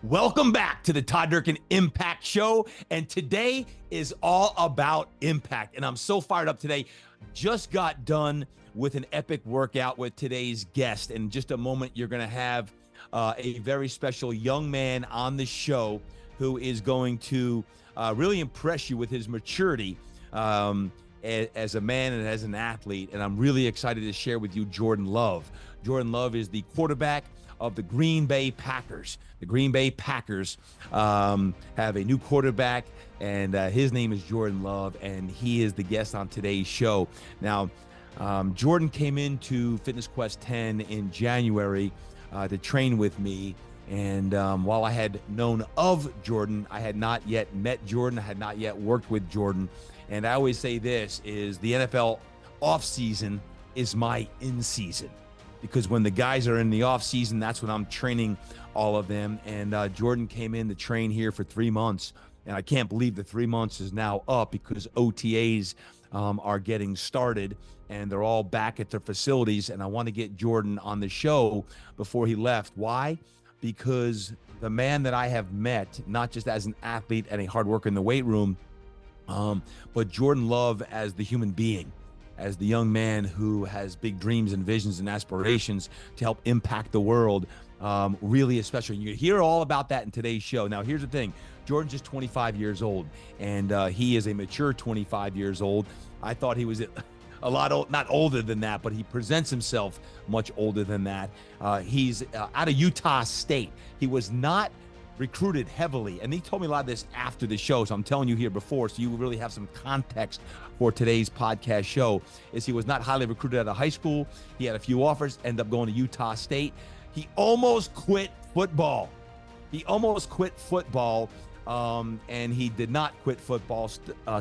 Welcome back to the Todd Jordan Impact Show. And today is all about impact. And I'm so fired up today. Just got done with an epic workout with today's guest. In just a moment, you're going to have a very special young man on the show who is going to really impress you with his maturity as a man and as an athlete. And I'm really excited to share with you Jordan Love. Jordan Love is the quarterback of the Green Bay Packers. The Green Bay Packers have a new quarterback, and his name is Jordan Love, and he is the guest on today's show. Now, Jordan came into Fitness Quest 10 in January to train with me, and while I had known of Jordan, I had not yet met Jordan. I had not yet worked with Jordan, and I always say this is the NFL offseason is my in-season. Because when the guys are in the off season, that's when I'm training all of them. And Jordan came in to train here for 3 months. And I can't believe the 3 months is now up because OTAs are getting started and they're all back at their facilities. And I want to get Jordan on the show before he left. Why? Because the man that I have met, not just as an athlete and a hard worker in the weight room, but Jordan Love as the human being, as the young man who has big dreams and visions and aspirations to help impact the world, really is special. You hear all about that in today's show. Now, here's the thing. Jordan's just 25 years old, and he is a mature 25 years old. I thought he was a lot old, not older than that, but he presents himself much older than that. He's out of Utah State. He was not recruited heavily, and he told me a lot of this after the show, so I'm telling you here before, so you will really have some context for today's podcast show. Is he was not highly recruited out of high school. He had a few offers, ended up going to Utah State. He almost quit football. And he did not quit football,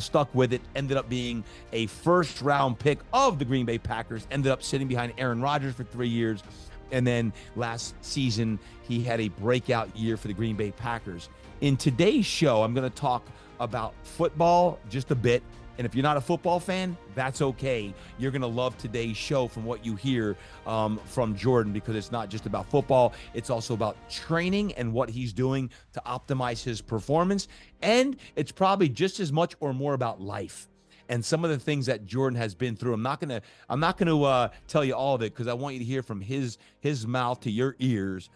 stuck with it, ended up being a first-round pick of the Green Bay Packers, ended up sitting behind Aaron Rodgers for 3 years. And then last season, he had a breakout year for the Green Bay Packers. In today's show, I'm going to talk about football just a bit. And if you're not a football fan, that's okay. You're going to love today's show from what you hear from Jordan, because it's not just about football. It's also about training and what he's doing to optimize his performance. And it's probably just as much or more about life and some of the things that Jordan has been through. I'm not gonna tell you all of it, because I want you to hear from his mouth to your ears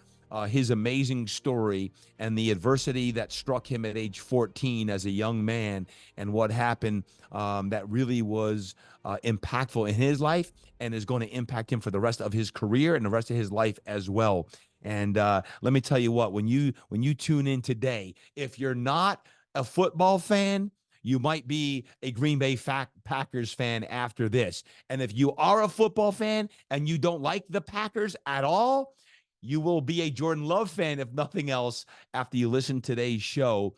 his amazing story and the adversity that struck him at age 14 as a young man, and what happened that really was impactful in his life and is going to impact him for the rest of his career and the rest of his life as well. And let me tell you what, when you tune in today, if you're not a football fan, you might be a Green Bay Packers fan after this. And if you are a football fan and you don't like the Packers at all, you will be a Jordan Love fan, if nothing else, after you listen to today's show,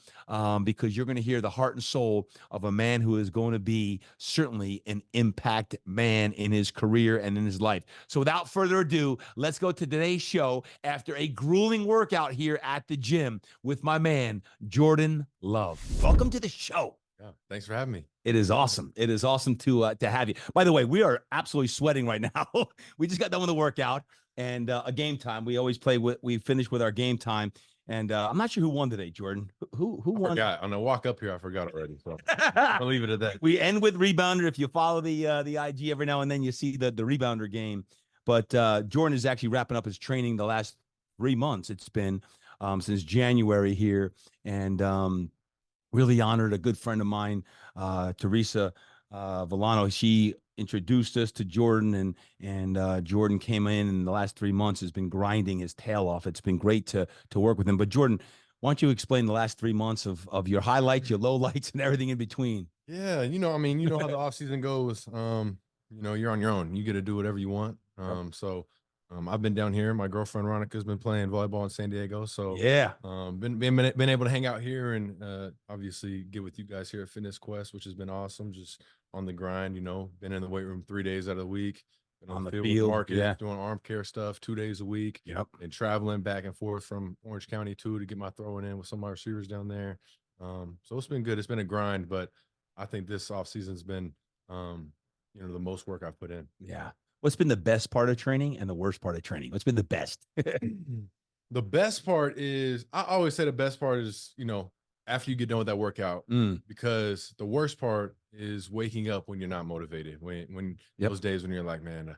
because you're going to hear the heart and soul of a man who is going to be certainly an impact man in his career and in his life. So without further ado, let's go to today's show after a grueling workout here at the gym with my man, Jordan Love. Welcome to the show. Yeah, thanks for having me. It is awesome. It is awesome to have you. By the way, we are absolutely sweating right now. We just got done with the workout and a game time. We always we finish with our game time. And I'm not sure who won today, Jordan. Who won? I forgot. On the walk up here, I forgot already. So I'll leave it at that. We end with rebounder. If you follow the IG every now and then, you see the rebounder game. But Jordan is actually wrapping up his training the last 3 months. It's been since January here. And really honored a good friend of mine, Teresa Villano. She introduced us to Jordan, and Jordan came in the last 3 months, has been grinding his tail off. It's been great to work with him. But Jordan, why don't you explain the last 3 months of your highlights, your lowlights, and everything in between? Yeah, how the off season goes. You're on your own. You get to do whatever you want. I've been down here. My girlfriend Ronica's been playing volleyball in San Diego. So yeah, been able to hang out here and obviously get with you guys here at Fitness Quest, which has been awesome. Just on the grind, been in the weight room 3 days out of the week. Been on the field with Marcus, doing arm care stuff 2 days a week. Yep. And traveling back and forth from Orange County too to get my throwing in with some of my receivers down there. So it's been good. It's been a grind, but I think this off season's been the most work I've put in. Yeah. What's been the best part of training and the worst part of training? What's been the best? The best part is, I always say the best part is, after you get done with that workout, because the worst part is waking up when you're not motivated. When those days when you're like, man,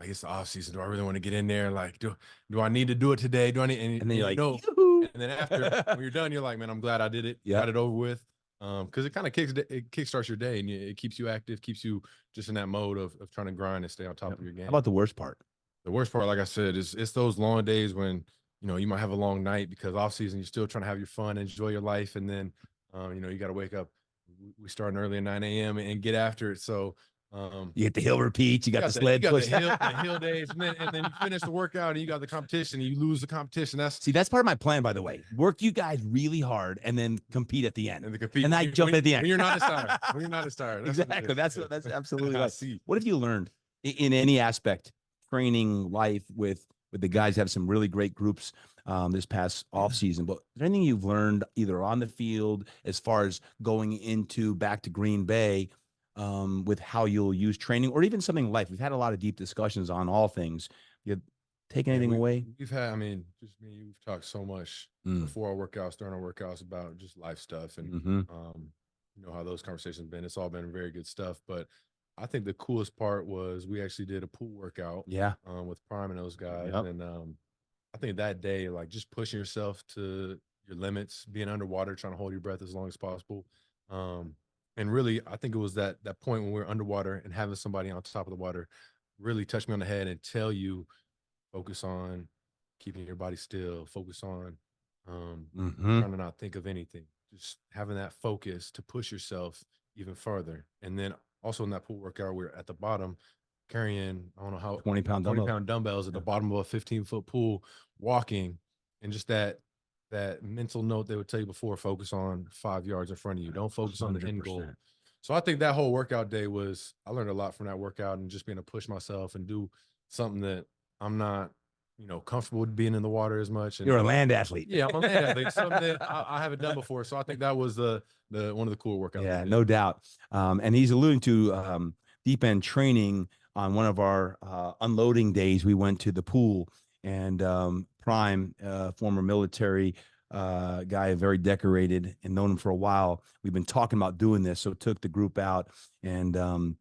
I guess the off season, do I really want to get in there? Like, do I need to do it today? Do I need, and then you're like, and then after when you're done, you're like, man, I'm glad I did it. Got it over with. Because it kind of kickstarts your day, and it keeps you active, keeps you just in that mode of trying to grind and stay on top of your game. How about the worst part? The worst part, like I said, is it's those long days when you might have a long night because off season you're still trying to have your fun, enjoy your life, and then you got to wake up. We starting early at 9 a.m. and get after it. So you get the hill repeats, you got the sled push, the hill days, and then you finish the workout and you got the competition. And you lose the competition. That's part of my plan, by the way. Work you guys really hard and then compete at the end. And I jump at the end. When you're not as tired. When you're not as tired. Exactly. That's absolutely right. What have you learned in any aspect, training, life, with the guys? Have some really great groups this past off season. But is there anything you've learned either on the field as far as going into back to Green Bay? With how you'll use training or even something in life. We've had a lot of deep discussions on all things. You take anything away? We've had, just me and you, we've talked so much before our workouts, during our workouts about just life stuff and, how those conversations have been. It's all been very good stuff. But I think the coolest part was we actually did a pool workout with Prime and those guys. Yep. And I think that day, like just pushing yourself to your limits, being underwater, trying to hold your breath as long as possible. And really, I think it was that point when we were underwater and having somebody on top of the water really touch me on the head and tell you, focus on keeping your body still, focus on trying to not think of anything, just having that focus to push yourself even further. And then also in that pool workout, we're at the bottom carrying, I don't know how, 20-pound dumbbells at the bottom of a 15-foot pool, walking, and just that mental note they would tell you before, focus on 5 yards in front of you. Don't focus 100%. On the end goal. So I think that whole workout day I learned a lot from that workout and just being able to push myself and do something that I'm not, comfortable with being in the water as much. And you're a land athlete. Yeah, I'm a land athlete. Something that I haven't done before. So I think that was the one of the cool workouts. Yeah, no doubt. And he's alluding to deep end training on one of our unloading days. We went to the pool. And Prime, former military guy, very decorated, and known him for a while. We've been talking about doing this, so took the group out, and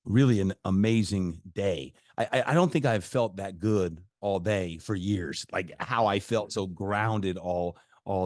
really an amazing day. I don't think I've felt that good all day for years, like how I felt so grounded all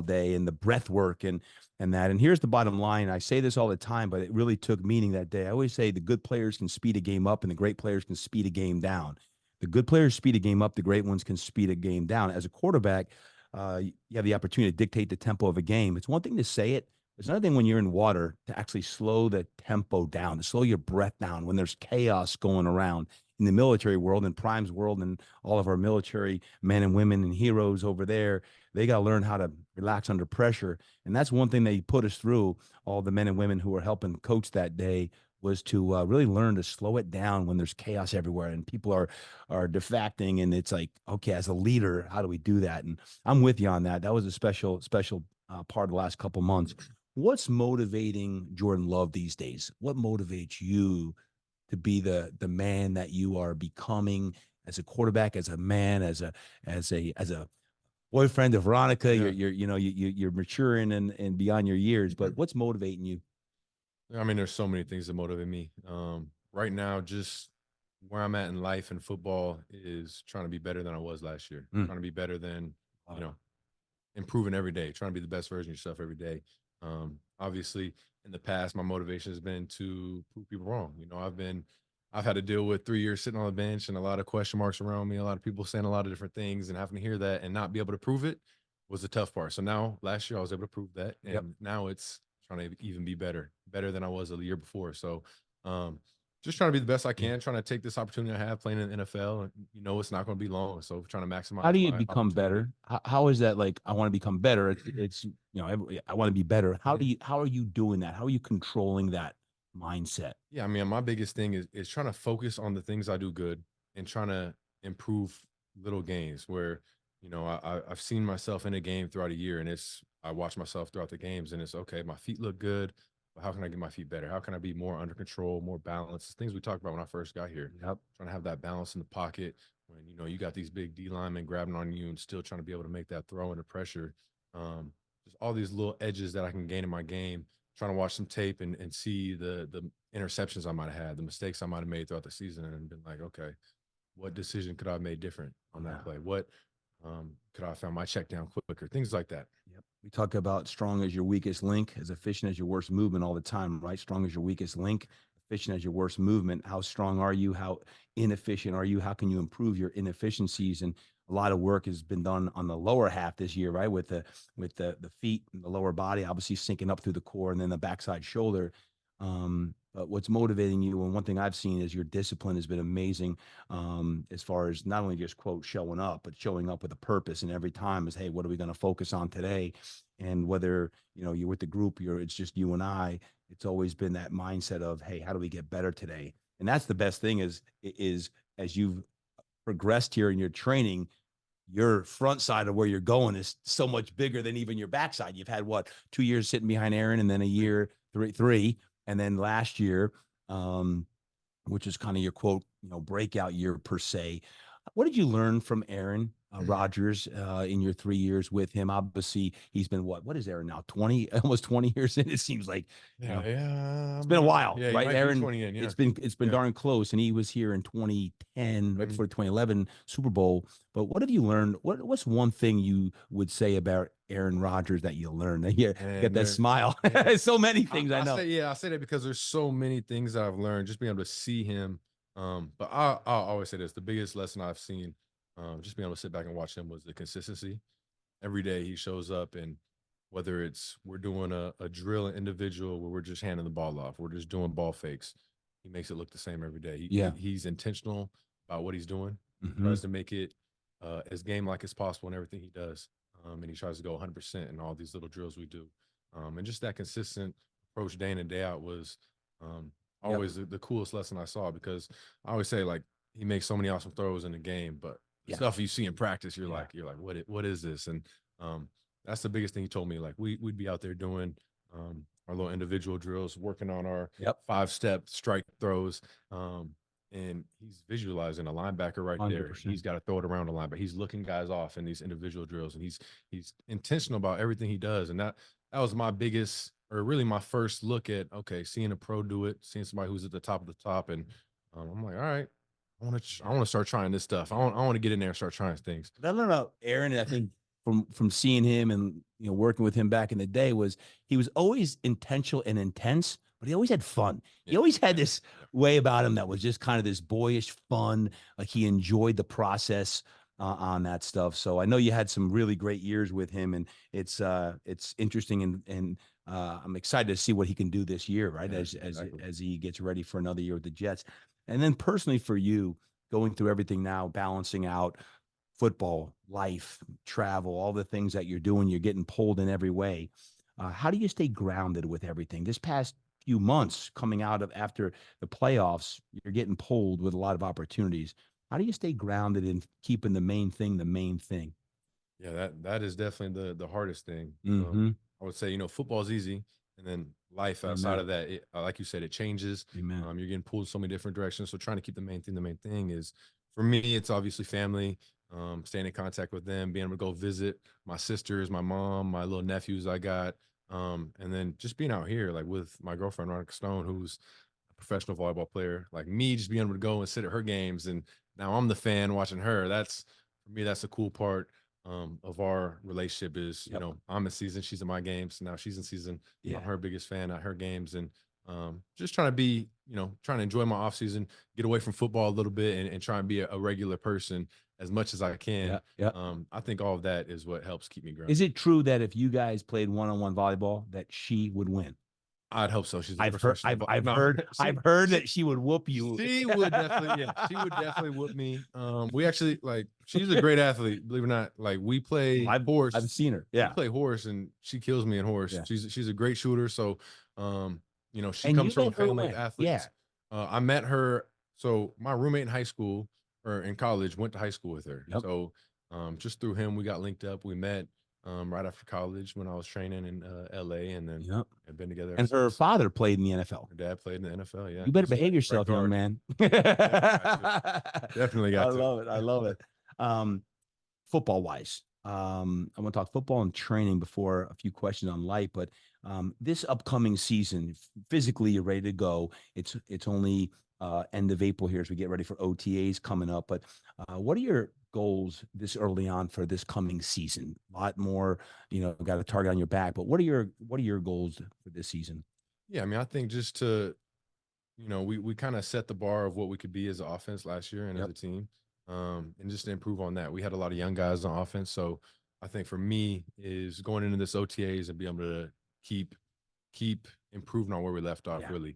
day, and the breath work and that. And here's the bottom line. I say this all the time, but it really took meaning that day. I always say the good players can speed a game up and the great players can speed a game down. The good players speed a game up. The great ones can speed a game down. As a quarterback, you have the opportunity to dictate the tempo of a game. It's one thing to say it. It's another thing when you're in water to actually slow the tempo down, to slow your breath down when there's chaos going around. In the military world, in Prime's world, and all of our military men and women and heroes over there, they got to learn how to relax under pressure. And that's one thing they put us through, all the men and women who were helping coach that day, was to really learn to slow it down when there's chaos everywhere and people are defecting. And it's like, okay, as a leader, how do we do that? And I'm with you on that. That was a special part of the last couple months. What's motivating Jordan Love these days? What motivates you to be the man that you are becoming as a quarterback, as a man, as a boyfriend of Veronica? Yeah. You're maturing and beyond your years, but what's motivating you? There's so many things that motivate me. Right now, just where I'm at in life and football is trying to be better than I was last year. Trying to be better than, improving every day, trying to be the best version of yourself every day. Obviously, in the past, my motivation has been to prove people wrong. I've had to deal with 3 years sitting on the bench and a lot of question marks around me, a lot of people saying a lot of different things, and having to hear that and not be able to prove it was the tough part. So now, last year, I was able to prove that, and now it's trying to even be better than I was the year before. So just trying to be the best I can, trying to take this opportunity I have playing in the NFL. And, it's not going to be long. So trying to maximize. How do you become better? How is that? Like, I want to become better. It's I want to be better. How are you doing that? How are you controlling that mindset? Yeah. My biggest thing is trying to focus on the things I do good and trying to improve little gains where, I've seen myself in a game throughout a year, and I watch myself throughout the games, and it's okay. My feet look good. But how can I get my feet better? How can I be more under control, more balanced? Things we talked about when I first got here. Yep. Trying to have that balance in the pocket, when, you know, you got these big D linemen grabbing on you and still trying to be able to make that throw under pressure. Just all these little edges that I can gain in my game, trying to watch some tape and see the interceptions I might have had, the mistakes I might have made throughout the season, and been like, okay, what decision could I have made different on that play? What could I have found my check down quicker? Things like that. Yep. We talk about strong as your weakest link, as efficient as your worst movement all the time, right? Strong as your weakest link, efficient as your worst movement. How strong are you? How inefficient are you? How can you improve your inefficiencies? And a lot of work has been done on the lower half this year, right? With the feet and the lower body, obviously sinking up through the core and then the backside shoulder. But what's motivating you, and one thing I've seen is your discipline has been amazing, as far as not only just quote showing up, but showing up with a purpose. And every time is, hey, what are we going to focus on today? And whether you're with the group, it's just you and I. It's always been that mindset of, hey, how do we get better today? And that's the best thing is as you've progressed here in your training, your front side of where you're going is so much bigger than even your backside. You've had 2 years sitting behind Aaron, and then a year, three, and then last year, which is kind of your quote, breakout year per se. What did you learn from Aaron Rodgers in your 3 years with him? Obviously, he's been what is Aaron now? 20, almost 20 years in. It seems like it's been a while, yeah, right? Aaron, 20 in, yeah. It's been darn close, and he was here in 2010, right before the 2011 Super Bowl. But what have you learned? What's one thing you would say about Aaron Rodgers that you learned? You get that smile. So many things I know. I say that because there's so many things that I've learned just being able to see him. But I'll always say this: the biggest lesson I've seen, just being able to sit back and watch him, was the consistency. Every day he shows up, and whether it's we're doing a drill individual where we're just handing the ball off, we're just doing ball fakes, he makes it look the same every day. He's intentional about what he's doing. He tries to make it as game-like as possible in everything he does. And he tries to go 100% in all these little drills we do. And just that consistent approach day in and day out was always the coolest lesson I saw, because I always say, like, he makes so many awesome throws in the game, but the stuff you see in practice, you're like, what is this? And that's the biggest thing he told me. Like, we'd be out there doing our little individual drills, working on our 5-step strike throws. And he's visualizing a linebacker right 100%. There. He's got to throw it around the linebacker. He's looking guys off in these individual drills, and he's intentional about everything he does. And that was my biggest, or really my first look at, okay, seeing a pro do it, seeing somebody who's at the top of the top. And I'm like, all right, I want to start trying this stuff. I want to get in there and start trying things. What I learned about Aaron, and I think from seeing him and working with him back in the day, was he was always intentional and intense, but he always had fun. He always had this way about him that was just kind of this boyish fun. Like, he enjoyed the process on that stuff. So I know you had some really great years with him, and it's interesting, and I'm excited to see what he can do this year, right? As he gets ready for another year with the Jets. And then personally for you, going through everything now, balancing out football, life, travel, all the things that you're doing, you're getting pulled in every way. How do you stay grounded with everything? This past few months coming out of after the playoffs, you're getting pulled with a lot of opportunities. How do you stay grounded in keeping the main thing the main thing? Yeah, that is definitely the hardest thing. I would say, football is easy, and then life outside of that, like you said, it changes. Amen. You're getting pulled so many different directions. So trying to keep the main thing is, for me, it's obviously family. Staying in contact with them, being able to go visit my sisters, my mom, my little nephews I got. And then just being out here, like, with my girlfriend, Veronica Stone, who's a professional volleyball player, like me, just being able to go and sit at her games. And now I'm the fan watching her. For me, that's the cool part of our relationship is, I'm in season, she's in my games. Now she's in season. I'm her biggest fan at her games. And just trying to be, trying to enjoy my off season, get away from football a little bit, and try and be a regular person as much as I can. I think all of that is what helps keep me grounded. Is it true that if you guys played one-on-one volleyball, that she would win? I'd hope so. She's I've heard that she would whoop you. She would definitely, she would definitely whoop me. We actually, like, she's a great athlete, believe it or not. Like, we play horse. I've seen her. Yeah. We play horse, and she kills me in horse. Yeah. She's a great shooter. So, she comes from a family of athletes. Yeah. I met her. So my roommate in high school, or in college, went to high school with her. So just through him, we got linked up. We met right after college when I was training in LA, and then I've been together. And her father played in the NFL. Her dad played in the NFL. Yeah. You better behave yourself, young man. Definitely got to. I love it. I love it. Football wise, I want to talk football and training before a few questions on life, but this upcoming season, physically, you're ready to go. It's only end of April here as we get ready for OTAs coming up. But what are your goals this early on for this coming season? A lot more, got a target on your back. But what are your goals for this season? Yeah, I mean, I think just to, we kind of set the bar of what we could be as an offense last year and as a team, and just to improve on that. We had a lot of young guys on offense, so I think for me is going into this OTAs and be able to keep improving on where we left off. Yeah. Really,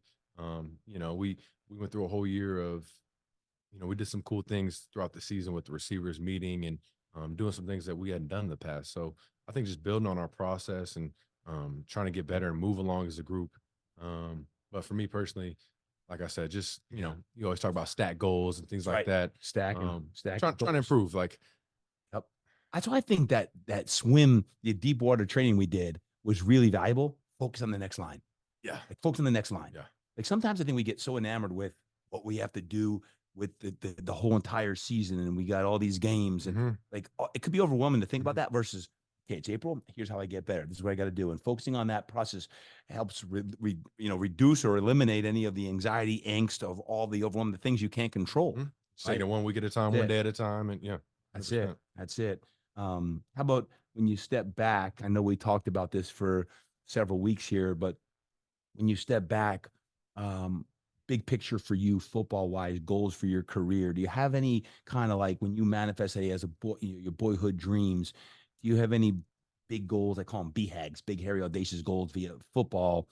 we went through a whole year of, we did some cool things throughout the season with the receivers meeting and doing some things that we hadn't done in the past. So I think just building on our process and trying to get better and move along as a group. But for me personally, like I said, just, you always talk about stat goals and things like that. Stacking. Trying to improve. Like, yep. That's why I think that swim, the deep water training we did was really valuable. Focus on the next line. Yeah. Like focus on the next line. Yeah. Like sometimes I think we get so enamored with what we have to do with the whole entire season, and we got all these games, and like it could be overwhelming to think about that versus, okay, it's April. Here's how I get better. This is what I got to do. And focusing on that process helps reduce or eliminate any of the anxiety, angst of all the overwhelming, the things you can't control. Take it one week at a time, one day at a time. And 100%. That's it. How about when you step back? I know we talked about this for several weeks here, but when you step back, big picture for you, football wise, goals for your career. Do you have any kind of like when you manifest as a boy, your boyhood dreams? Do you have any big goals? I call them BHAGs, big, hairy, audacious goals via football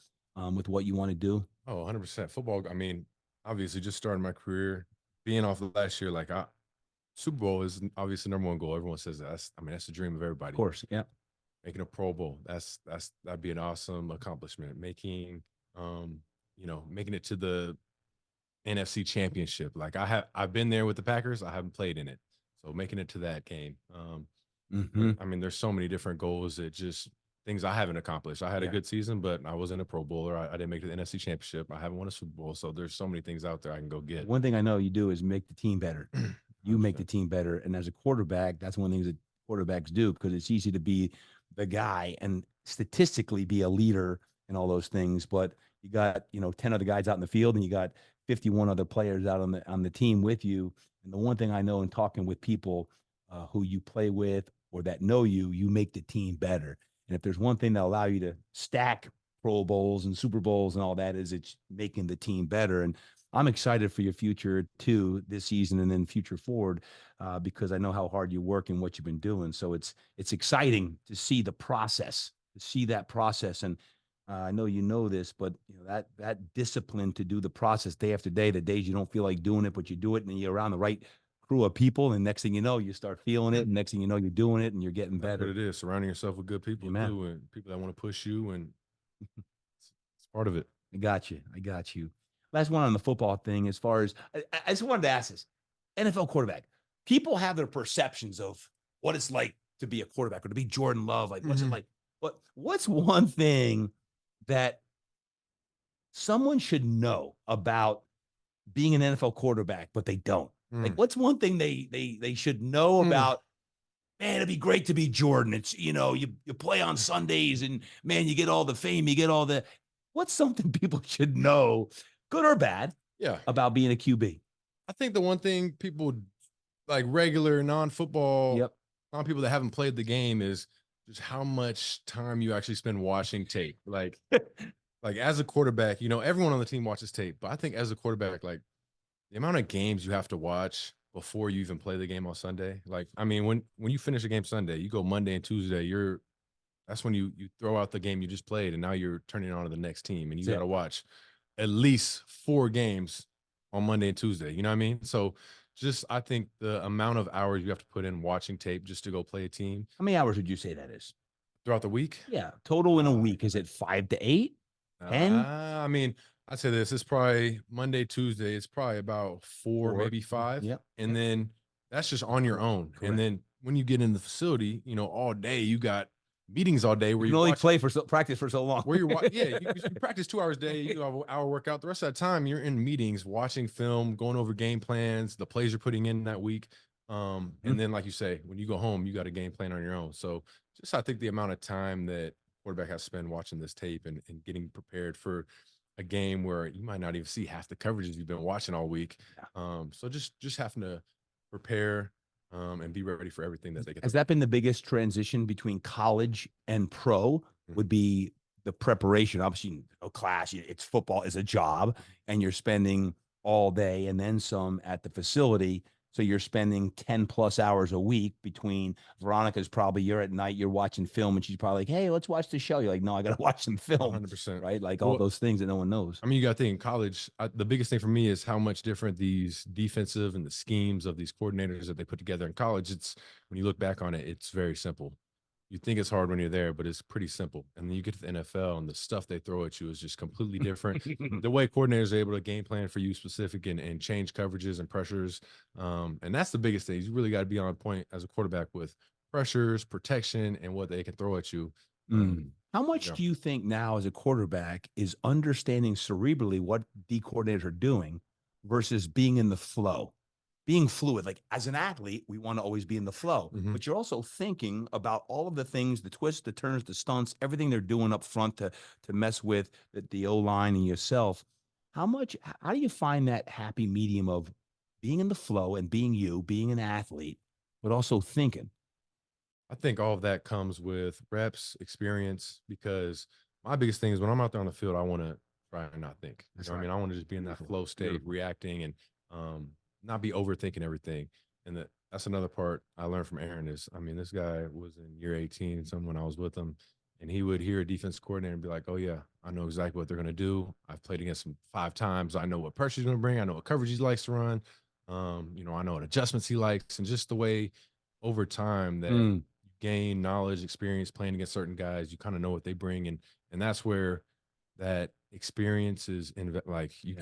with what you want to do? Oh, 100%. Football, I mean, obviously just starting my career, being off of last year, like Super Bowl is obviously the #1 goal. Everyone says that. That's the dream of everybody. Of course, yeah. Making a Pro Bowl, that'd be an awesome accomplishment. Making, making it to the NFC Championship. Like I've been there with the Packers. I haven't played in it. So making it to that game. I mean, there's so many different goals that just things I haven't accomplished. I had a good season, but I wasn't a Pro Bowler. I didn't make the NFC Championship. I haven't won a Super Bowl. So there's so many things out there I can go get. One thing I know you do is make the team better. You make the team better. And as a quarterback, that's one of the things that quarterbacks do, because it's easy to be the guy and statistically be a leader and all those things. But you got, 10 other guys out in the field, and you got 51 other players out on the team with you. And the one thing I know in talking with people who you play with or that know you, you make the team better. And if there's one thing that allow you to stack Pro Bowls and Super Bowls and all that, is it's making the team better. And I'm excited for your future too, this season and then future forward, because I know how hard you work and what you've been doing. So it's exciting to see the process, And I know you know this, but that discipline to do the process day after day, the days you don't feel like doing it, but you do it, and you're around the right crew of people, and next thing you know, you start feeling it, and next thing you know, you're doing it, and you're getting better. That's what it is, surrounding yourself with good people too, and people that want to push you, and it's part of it. I got you. Last one on the football thing, as far as I just wanted to ask this: NFL quarterback, people have their perceptions of what it's like to be a quarterback or to be Jordan Love. Like, what's it like? But what's one thing that someone should know about being an NFL quarterback, but they don't? Like, what's one thing they should know about? Man, it'd be great to be Jordan. It's, you play on Sundays, and man, you get all the fame, you get all the. What's something people should know, good or bad, about being a QB? I think the one thing people like regular non-football, non-people that haven't played the game, is just how much time you actually spend watching tape. Like as a quarterback, everyone on the team watches tape, but I think as a quarterback, like the amount of games you have to watch before you even play the game on Sunday. Like, I mean, when you finish a game Sunday, you go Monday and Tuesday, that's when you throw out the game you just played, and now you're turning it on to the next team, and you got to watch at least 4 games on Monday and Tuesday. You know what I mean? So just, I think the amount of hours you have to put in watching tape just to go play a team. How many hours would you say that is? Throughout the week? Yeah. Total in a week. Is it 5 to 8? 10? I mean, I'd say this. It's probably Monday, Tuesday. It's probably about 4, maybe 5. Yep. And then that's just on your own. Correct. And then when you get in the facility, all day you got meetings all day You where can you only watch, practice for so long. where you're yeah, you practice 2 hours a day, you have an hour workout. The rest of the time you're in meetings, watching film, going over game plans, the plays you're putting in that week. And then, like you say, when you go home, you got a game plan on your own. So just I think the amount of time that quarterback has to spend watching this tape and getting prepared for a game where you might not even see half the coverages you've been watching all week. So just having to prepare and be ready for everything that they get. Has that been the biggest transition between college and pro? Would be the preparation. Obviously, no class, it's football is a job, and you're spending all day and then some at the facility. So you're spending 10 plus hours a week between Veronica's probably you're at night, you're watching film, and she's probably like, hey, let's watch the show. You're like, no, I got to watch some film. 100%. Right? Like all those things that no one knows. I mean, you got to think in college, the biggest thing for me is how much different these defensive and the schemes of these coordinators that they put together in college. It's when you look back on it, it's very simple. You think it's hard when you're there, but it's pretty simple. And then you get to the NFL and the stuff they throw at you is just completely different. The way coordinators are able to game plan for you specific and change coverages and pressures. And that's the biggest thing. You really got to be on point as a quarterback with pressures, protection, and what they can throw at you. How much do you think now as a quarterback is understanding cerebrally what D coordinators are doing versus being in the flow? Being fluid, like as an athlete, we want to always be in the flow, but you're also thinking about all of the things, the twists, the turns, the stunts, everything they're doing up front to mess with the O-line and yourself. How do you find that happy medium of being in the flow and being you, being an athlete, but also thinking? I think all of that comes with reps, experience, because my biggest thing is when I'm out there on the field, I want to try and not think. You know what I mean? I want to just be in that flow state, reacting and not be overthinking everything. And that's another part I learned from Aaron is, I mean, this guy was in year 18, when I was with him, and he would hear a defense coordinator and be like, oh, yeah, I know exactly what they're going to do. I've played against him 5 times. I know what pressure he's going to bring. I know what coverage he likes to run. I know what adjustments he likes, and just the way over time that you gain knowledge, experience playing against certain guys, you kind of know what they bring. And that's where that experience is you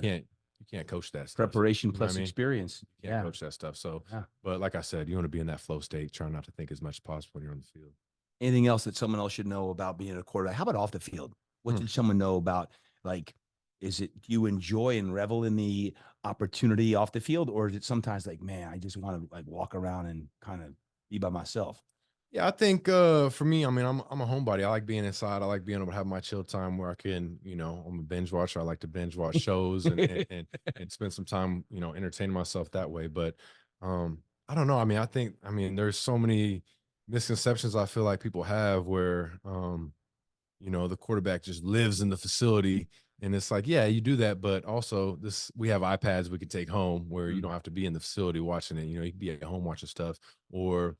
can't coach that stuff. Preparation plus experience. You can't coach that stuff. So, but like I said, you want to be in that flow state, trying not to think as much as possible when you're on the field. Anything else that someone else should know about being a quarterback? How about off the field? What did someone know about, like, do you enjoy and revel in the opportunity off the field? Or is it sometimes like, man, I just want to like walk around and kind of be by myself? Yeah, I think for me, I mean, I'm a homebody. I like being inside. I like being able to have my chill time where I can, I'm a binge watcher. I like to binge watch shows and spend some time, entertaining myself that way. But I don't know. I mean, there's so many misconceptions I feel like people have where the quarterback just lives in the facility. And it's like, yeah, you do that, but also we have iPads we can take home where you don't have to be in the facility watching it. You can be at home watching stuff, or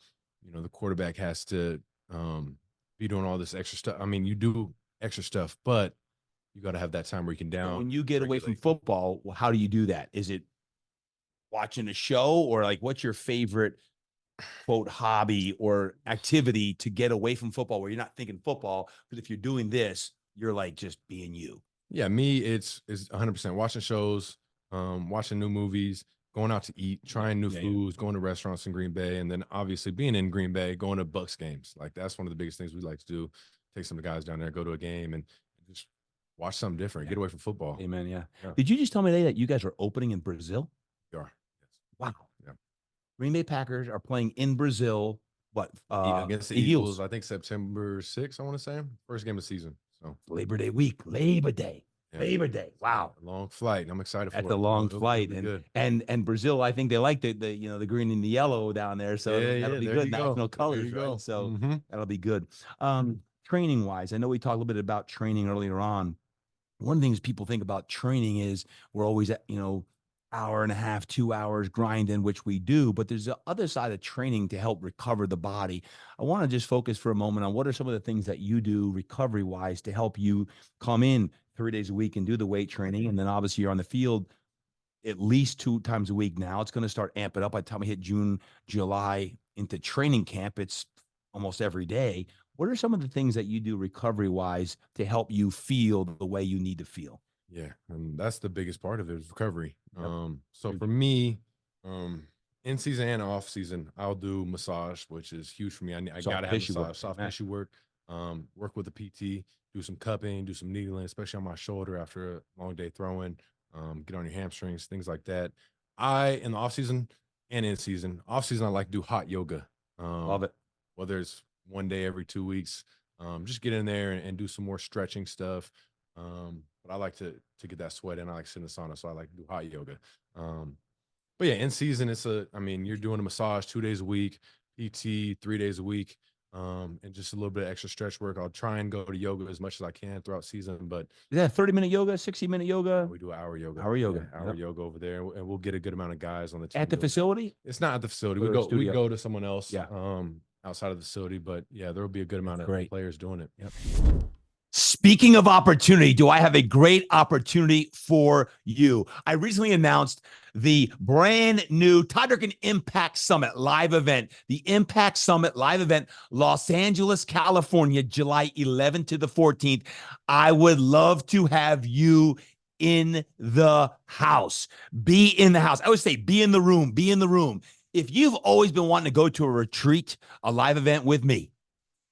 the quarterback has to be doing all this extra stuff. I mean, you do extra stuff, but you got to have that time where you can down. When you get away from football, how do you do that? Is it watching a show, or like what's your favorite quote hobby or activity to get away from football where you're not thinking football, but if you're doing this, you're like just being you? Yeah, me, it's 100% watching shows, watching new movies, going out to eat, trying new foods, going to restaurants in Green Bay, and then obviously being in Green Bay, going to Bucks games. Like that's one of the biggest things we like to do. Take some of the guys down there, go to a game, and just watch something different. Get away from football. Amen. Yeah. Did you just tell me today that you guys are opening in Brazil? We are. Yes. Wow. Yeah. Green Bay Packers are playing in Brazil. What against the Eagles? I think September 6th. I want to say first game of the season. So Labor Day week. Labor Day. Yeah. Labor Day. Wow. Long flight. I'm excited for it. That's a long flight. And Brazil, I think they like the green and the yellow down there. So that'll be good. National colors, right? So that'll be good. Training wise, I know we talked a little bit about training earlier on. One of the things people think about training is we're always at, hour and a half, 2 hours grinding, which we do, but there's the other side of training to help recover the body. I want to just focus for a moment on what are some of the things that you do recovery wise to help you come in 3 days a week and do the weight training. And then obviously you're on the field at least 2 times a week now. It's going to start amping up by the time we hit June, July into training camp. It's almost every day. What are some of the things that you do recovery wise to help you feel the way you need to feel? Yeah, and that's the biggest part of it is recovery. So for me, in season and off season, I'll do massage, which is huge for me. I got to have massage, soft tissue work. work with a PT, do some cupping, do some needling, especially on my shoulder after a long day throwing, get on your hamstrings, things like that. In the off season and in season, off season, I like to do hot yoga. Love it. Whether it's one day every 2 weeks, just get in there and do some more stretching stuff. But I like to get that sweat in. I like to sit in the sauna, so I like to do hot yoga. But yeah, in season, you're doing a massage 2 days a week, PT 3 days a week, and just a little bit of extra stretch work. I'll try and go to yoga as much as I can throughout season, but is that 30-minute yoga, 60-minute yoga? We do an hour yoga. Hour yoga. Yeah, hour yoga over there, and we'll get a good amount of guys on the team. At the facility? It's not at the facility. We go to someone else outside of the facility, but yeah, there will be a good amount of players doing it. Yep. Speaking of opportunity, do I have a great opportunity for you? I recently announced the brand new Todd Jordan Impact Summit live event, the Impact Summit live event, Los Angeles, California, July 11th to the 14th. I would love to have you in the house. Be in the house. I always say, be in the room, be in the room. If you've always been wanting to go to a retreat, a live event with me,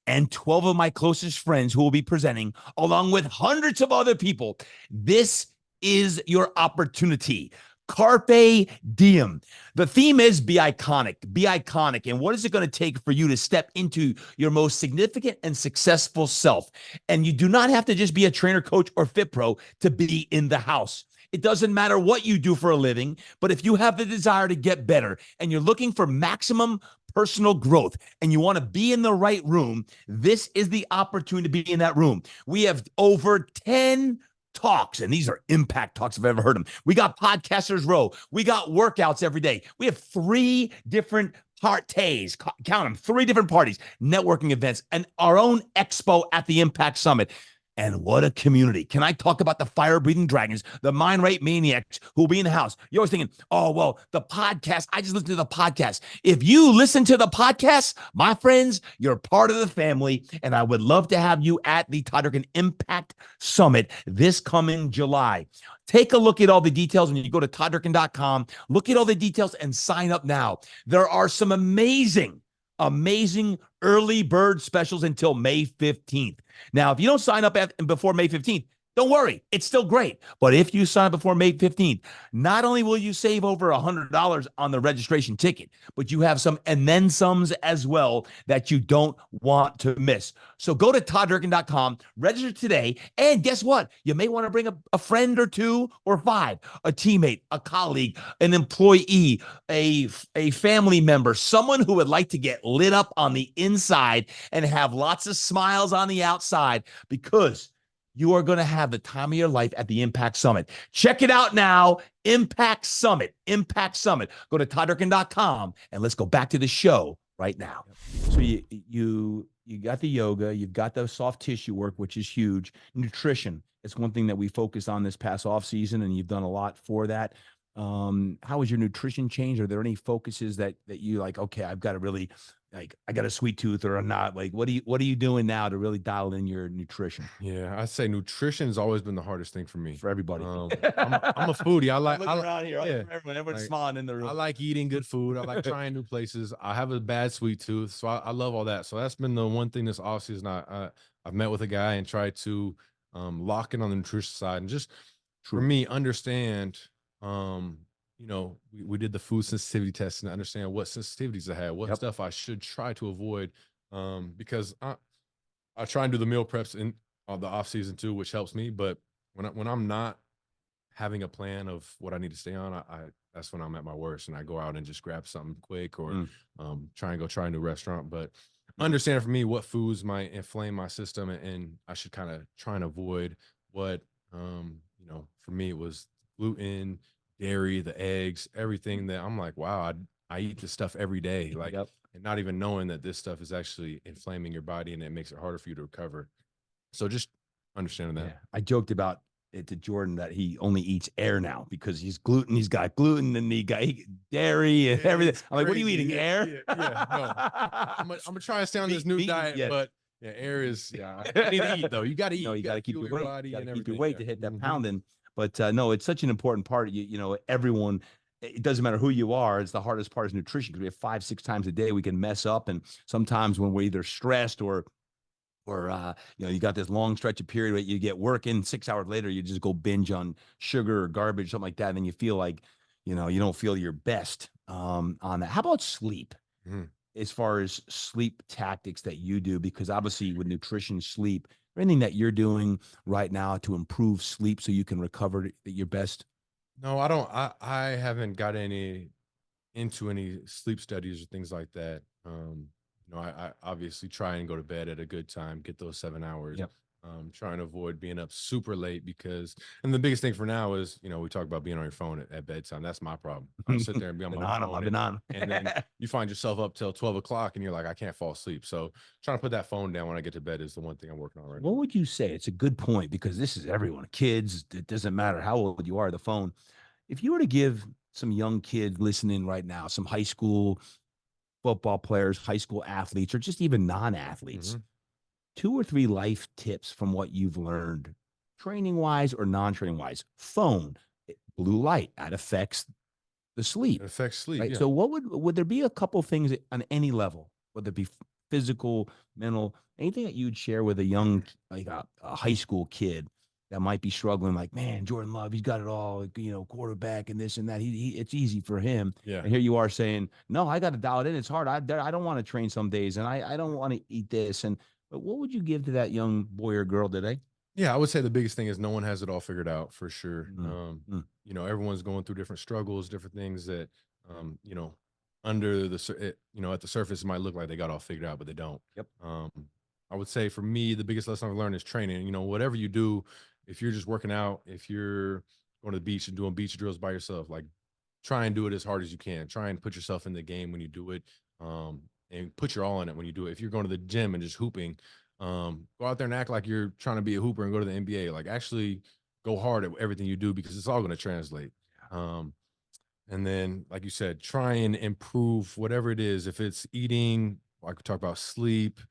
and 12 of my closest friends who will be presenting, along with hundreds of other people, this is your opportunity. Carpe diem. The theme is be iconic, be iconic. And what is it going to take for you to step into your most significant and successful self? And you do not have to just be a trainer, coach, or fit pro to be in the house. It doesn't matter what you do for a living, but if you have the desire to get better and you're looking for maximum personal growth and you want to be in the right room, this is the opportunity to be in that room. We have over 10 talks, and these are impact talks if I've ever heard them. We got Podcasters Row. We got workouts every day. We have 3 different parties, count them, 3 different parties, networking events, and our own expo at the Impact Summit. And what a community. Can I talk about the fire-breathing dragons, the mind rate maniacs who will be in the house? You're always thinking, oh, well, the podcast, I just listened to the podcast. If you listen to the podcast, my friends, you're part of the family, and I would love to have you at the Todd Jordan Impact Summit this coming July. Take a look at all the details when you go to toddjordan.com. Look at all the details and sign up now. There are some amazing early bird specials until May 15th. Now, if you don't sign up before May 15th, don't worry, it's still great. But if you sign up before May 15th, not only will you save over $100 on the registration ticket, but you have some and then somes as well that you don't want to miss. So go to toddjordan.com, register today, and guess what? You may want to bring a friend or 2 or 5, a teammate, a colleague, an employee, a family member, someone who would like to get lit up on the inside and have lots of smiles on the outside, because you are going to have the time of your life at the Impact Summit. Check it out now. Impact Summit. Impact Summit. Go to toddjordan.com and let's go back to the show right now. So you got the yoga, you've got the soft tissue work, which is huge. Nutrition. It's one thing that we focused on this past off season, and you've done a lot for that. How has your nutrition changed? Are there any focuses that you like, okay, I've got to really, like, I got a sweet tooth or not? Like, what are you doing now to really dial in your nutrition? Yeah, I'd say nutrition has always been the hardest thing for me. For everybody. I'm a foodie. Everyone's like, smiling in the room. I like eating good food. I like trying new places. I have a bad sweet tooth, so I love all that. So that's been the one thing this offseason. I've met with a guy and tried to lock in on the nutrition side, and just for me, understand we did the food sensitivity test and understand what sensitivities I had, what stuff I should try to avoid, because I try and do the meal preps in the off season too, which helps me. But when I'm not having a plan of what I need to stay on, that's when I'm at my worst, and I go out and just grab something quick or try a new restaurant. But understanding for me what foods might inflame my system, and I should kind of try and avoid what for me it was gluten, dairy, the eggs, everything that I'm like, wow, I eat this stuff every day, like, and not even knowing that this stuff is actually inflaming your body and it makes it harder for you to recover. So just understanding that. Yeah. I joked about it to Jordan that he only eats air now because he's got gluten and he got dairy and everything. I'm like, what are you eating? Air? No. I'm gonna try and stay on this new diet, but air is, I need to eat though. You got to eat. No, you got to keep your weight. Body and keep your weight to hit that pounding. But no, it's such an important part. Everyone, it doesn't matter who you are. It's the hardest part is nutrition, because we have 5-6 times a day we can mess up. And sometimes when we're either stressed or or you got this long stretch of period where you get work in, 6 hours later you just go binge on sugar or garbage, something like that, and then you feel like you don't feel your best on that. How about sleep? Mhm. As far as sleep tactics that you do, because obviously with nutrition, sleep, anything that you're doing right now to improve sleep so you can recover at your best? No, I don't. I haven't got into any sleep studies or things like that. I obviously try and go to bed at a good time, get those 7 hours. Yep. Trying to avoid being up super late because, and the biggest thing for now is, we talk about being on your phone at bedtime. That's my problem. I'll sit there and be on Been my on 'em, phone, I've been on 'em. and then you find yourself up till 12 o'clock, and you're like, I can't fall asleep. So trying to put that phone down when I get to bed is the one thing I'm working on right What now. would you say? It's a good point because this is everyone, kids. It doesn't matter how old you are. The phone. If you were to give some young kids listening right now, some high school football players, high school athletes, or just even non-athletes, Mhm. 2 or 3 life tips from what you've learned, training wise or non-training wise. Phone, blue light, that affects the It sleep, affects sleep. right? Yeah. So what would there be a couple things on any level, whether it be physical, mental, anything that you'd share with a young, like a high school kid that might be struggling, like, man, Jordan Love, he's got it all, like, quarterback and this and that. It's easy for him. Yeah. And here you are saying, no, I got to dial it in. It's hard. I don't want to train some days, and I don't want to eat this. But what would you give to that young boy or girl today? Yeah, I would say the biggest thing is no one has it all figured out for sure. Mm, mm, Everyone's going through different struggles, different things that, um, you know, under at the surface, it might look like they got all figured out, but they don't. yep. Um, I would say for me, the biggest lesson I've learned is training. Whatever you do, if you're just working out, if you're going to the beach and doing beach drills by yourself, like try and do it as hard as you can. Try and put yourself in the game when you do it, and put your all in it when you do it. If you're going to the gym and just hooping, go out there and act like you're trying to be a hooper and go to the NBA. Like actually go hard at everything you do because it's all going to translate. Um, and then, like you said, try and improve whatever it is. If it's eating, like we talk about sleep,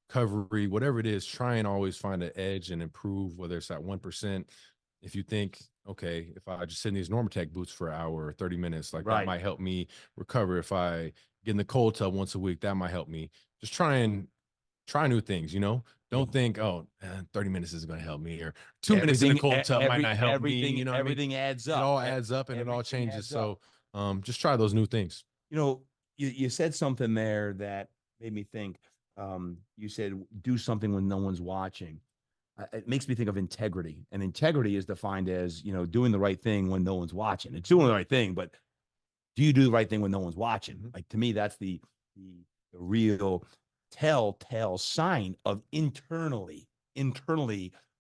recovery, whatever it is, try and always find an edge and improve, whether it's at 1%. If you think, okay, if I just sit in these Normatec boots for an hour or 30 minutes, like that Right. might help me recover. If I get in the cold tub once a week, that might help me. Just try new things. Don't think, oh, 30 minutes is going to help me, or 2 minutes in the cold tub might not help me. You know what I mean? Everything adds It up. all adds up and it all Everything changes. adds up. So just try those new things. You said something there that made me think. You said do something when no one's watching. It makes me think of integrity, and integrity is defined as doing the right thing when no one's watching. It's doing the right thing, but do you do the right thing when no one's watching? Mhm. Like, to me, that's the real telltale sign of internally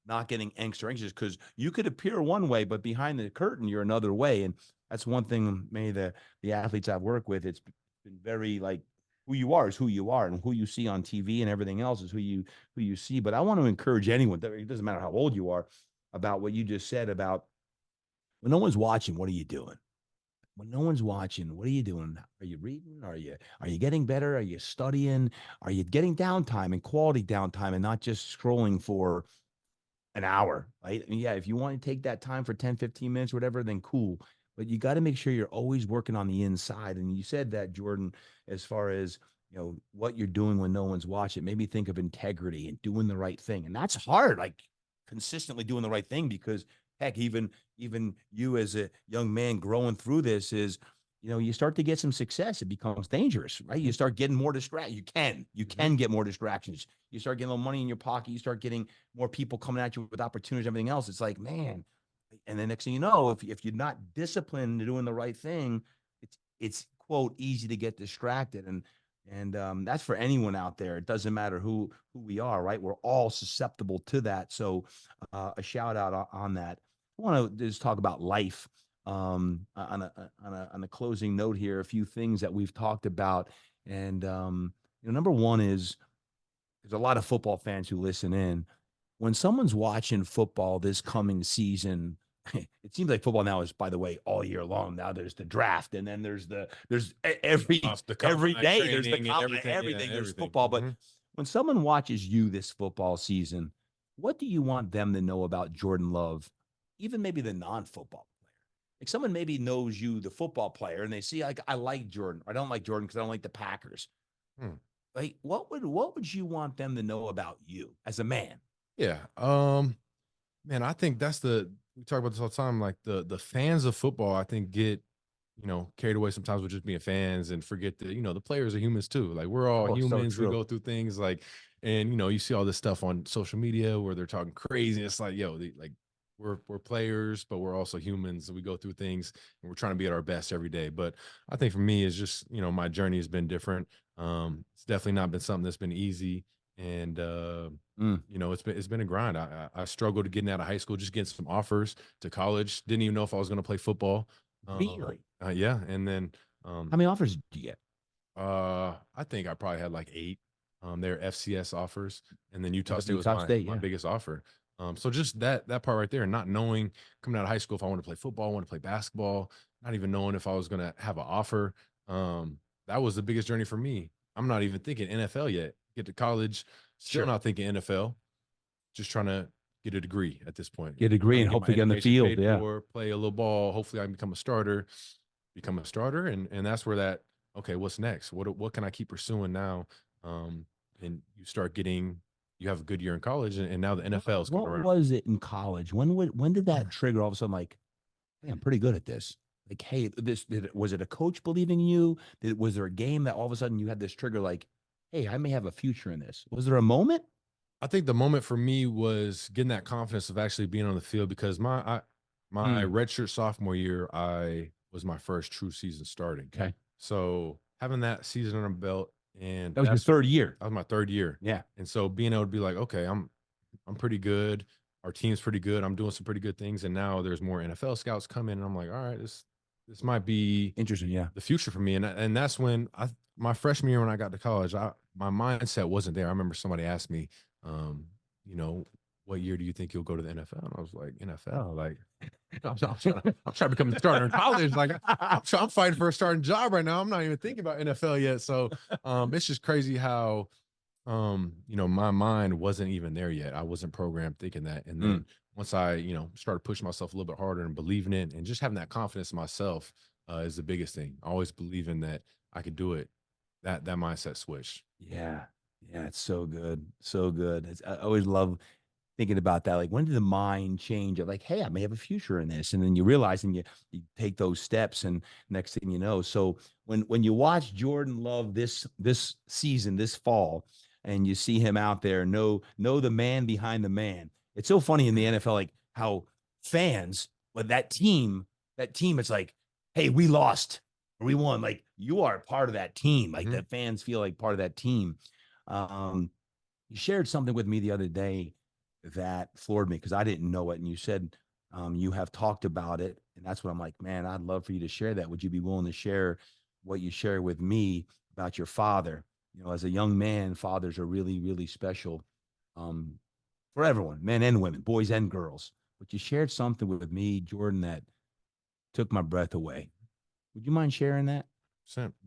not getting angst or anxious, because you could appear one way, but behind the curtain, you're another way. And that's one thing many of the athletes I've worked with, it's been very like, who you are is who you are, and who you see on TV and everything else is who you see. But I want to encourage anyone, it doesn't matter how old you are, about what you just said about when no one's watching, what are you doing? When no one's watching, what are you doing? Are you reading? Are you getting better? Are you studying? Are you getting downtime and quality downtime and not just scrolling for an hour, right? I mean, yeah, if you want to take that time for 10, 15 minutes, whatever, then cool. But you got to make sure you're always working on the inside. And you said that, Jordan, as far as what you're doing when no one's watching, maybe think of integrity and doing the right thing. And that's hard, like consistently doing the right thing, because heck, even you as a young man growing through this is, you start to get some success. It becomes dangerous, right? You start getting more distracted. You can get more distractions. You start getting a little money in your pocket. You start getting more people coming at you with opportunities, everything else. It's like, man. And the next thing you know, if you're not disciplined to doing the right thing, it's quote easy to get distracted. And that's for anyone out there. It doesn't matter who we are, right? We're all susceptible to that. So a shout out on that. I want to just talk about life. On a closing note here, a few things that we've talked about. And number one is, there's a lot of football fans who listen in. When someone's watching football this coming season, it seems like football now is, by the way, all year long. Now there's the draft, and then there's every The every combine day there's the training and everything. everything. Yeah, There's everything. football. But Mhm. when someone watches you this football season, what do you want them to know about Jordan Love, even maybe the non-football player? Like, someone maybe knows you, the football player, and they see, like, I like Jordan. I don't like Jordan because I don't like the Packers. Hmm. Like, what would you want them to know about you as a man? Yeah. Man, I think we talk about this all the time. Like the fans of football, I think get, carried away sometimes with just being fans and forget that, the players are humans too. Like we're all Oh, so humans. We true. go through things like, and you see all this stuff on social media where they're talking crazy. It's like, like we're players, but we're also humans. We go through things and we're trying to be at our best every day. But I think for me, it's just, my journey has been different. It's definitely not been something that's been easy. And it's been a grind. I struggled getting out of high school, just getting some offers to college. Didn't even know if I was going to play football. Really? Yeah, and then How many offers did you get? I think I probably had like 8. They're FCS offers, and then Utah State was Utah my State, my yeah. biggest offer. So just that part right there, not knowing coming out of high school if I want to play football, want to play basketball, not even knowing if I was going to have an offer. That was the biggest journey for me. I'm not even thinking NFL yet. Get to college, still Sure. not thinking NFL. Just trying to get a degree at this point. Get a degree Trying and to get my hopefully get in the education field. paid Yeah. for, play a little ball. Hopefully, I can become a starter, and that's where that. Okay, what's next? What can I keep pursuing now? And you start getting. You have a good year in college, and now the NFL is coming What around. was it in college? When did that trigger all of a sudden like, hey, I'm pretty good at this? Like, hey, was it a coach believing in you? Was there a game that all of a sudden you had this trigger like, hey, I may have a future in this? Was there a moment? I think the moment for me was getting that confidence of actually being on the field because my Mm, redshirt sophomore year, I was my first true season starting. okay. So having that season under my belt, and That was your third year. that was my third year. Yeah. And so being able to be like, okay, I'm pretty good. Our team's pretty good. I'm doing some pretty good things. And now there's more NFL scouts coming. And I'm like, all right, this might be Interesting. Yeah. the future for me. And that's when my freshman year when I got to college, my mindset wasn't there. I remember somebody asked me, um, you know, what year do you think you'll go to the NFL? And I was like, NFL, like I'm trying to become a starter in college. Like I'm fighting for a starting job right now. I'm not even thinking about NFL yet. So it's just crazy how my mind wasn't even there yet. I wasn't programmed thinking that. And then once I, started pushing myself a little bit harder and believing it and just having that confidence in myself is the biggest thing. Always believing that I could do it. That mindset switched. Yeah. Yeah. It's so good. So good. I always love thinking about that. Like, when did the mind change of like, hey, I may have a future in this? And then you realize and you take those steps, and next thing you know. So when you watch Jordan Love this season, this fall, and you see him out there, know the man behind the man. It's so funny in the NFL, like how fans, but that team, it's like, hey, we lost or we won. Like, you are part of that team. Like, the fans feel like part of that team. Um, you shared something with me the other day that floored me because I didn't know it. And you said you have talked about it. And that's what I'm like, man, I'd love for you to share that. Would you be willing to share what you share with me about your father? As a young man, fathers are really, really special um, for everyone, men and women, boys and girls. But you shared something with me, Jordan, that took my breath away. Would you mind sharing that?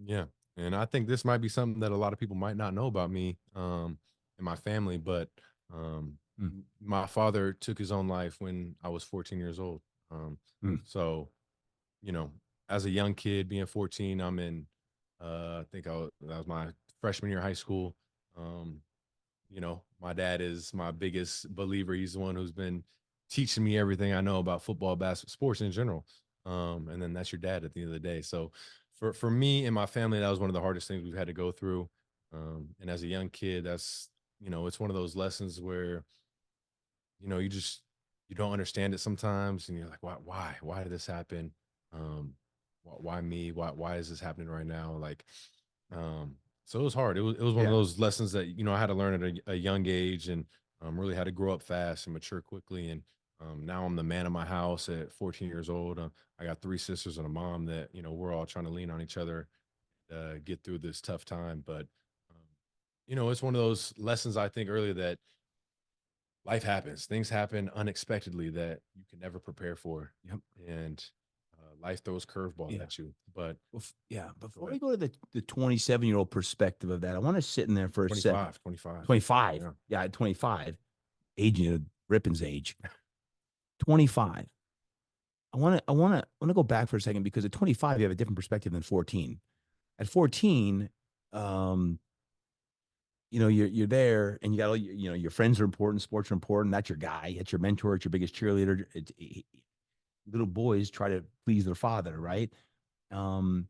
Yeah. And I think this might be something that a lot of people might not know about me and my family, but um, Mm. my father took his own life when I was 14 years old. So, you know, as a young kid, being 14, I'm in, I think that was my freshman year of high school. My dad is my biggest believer. He's the one who's been teaching me everything I know about football, basketball, sports in general. And then that's your dad at the end of the day. So for me and my family, that was one of the hardest things we've had to go through. And as a young kid, that's, it's one of those lessons where, you don't understand it sometimes. And you're like, why did this happen? Why me? Why is this happening right now? Like, so it was hard. It was one of those lessons that, I had to learn at a young age and really had to grow up fast and mature quickly. And now I'm the man of my house at 14 years old. I got 3 sisters and a mom that, we're all trying to lean on each other, get through this tough time. But, it's one of those lessons I think earlier that life happens. Things happen unexpectedly that you can never prepare for. Yep. And life throws curveballs at you. But before we go to the 27-year-old perspective of that, I want to sit in there for a 25, second. 25. 25. Yeah, at 25, aging, Rippon's age. 25. I want to go back for a second because at 25 you have a different perspective than 14. At 14, you're there and you got all your friends are important, sports are important. That's your guy. It's your mentor. It's your biggest cheerleader. Little boys try to please their father, right? Um,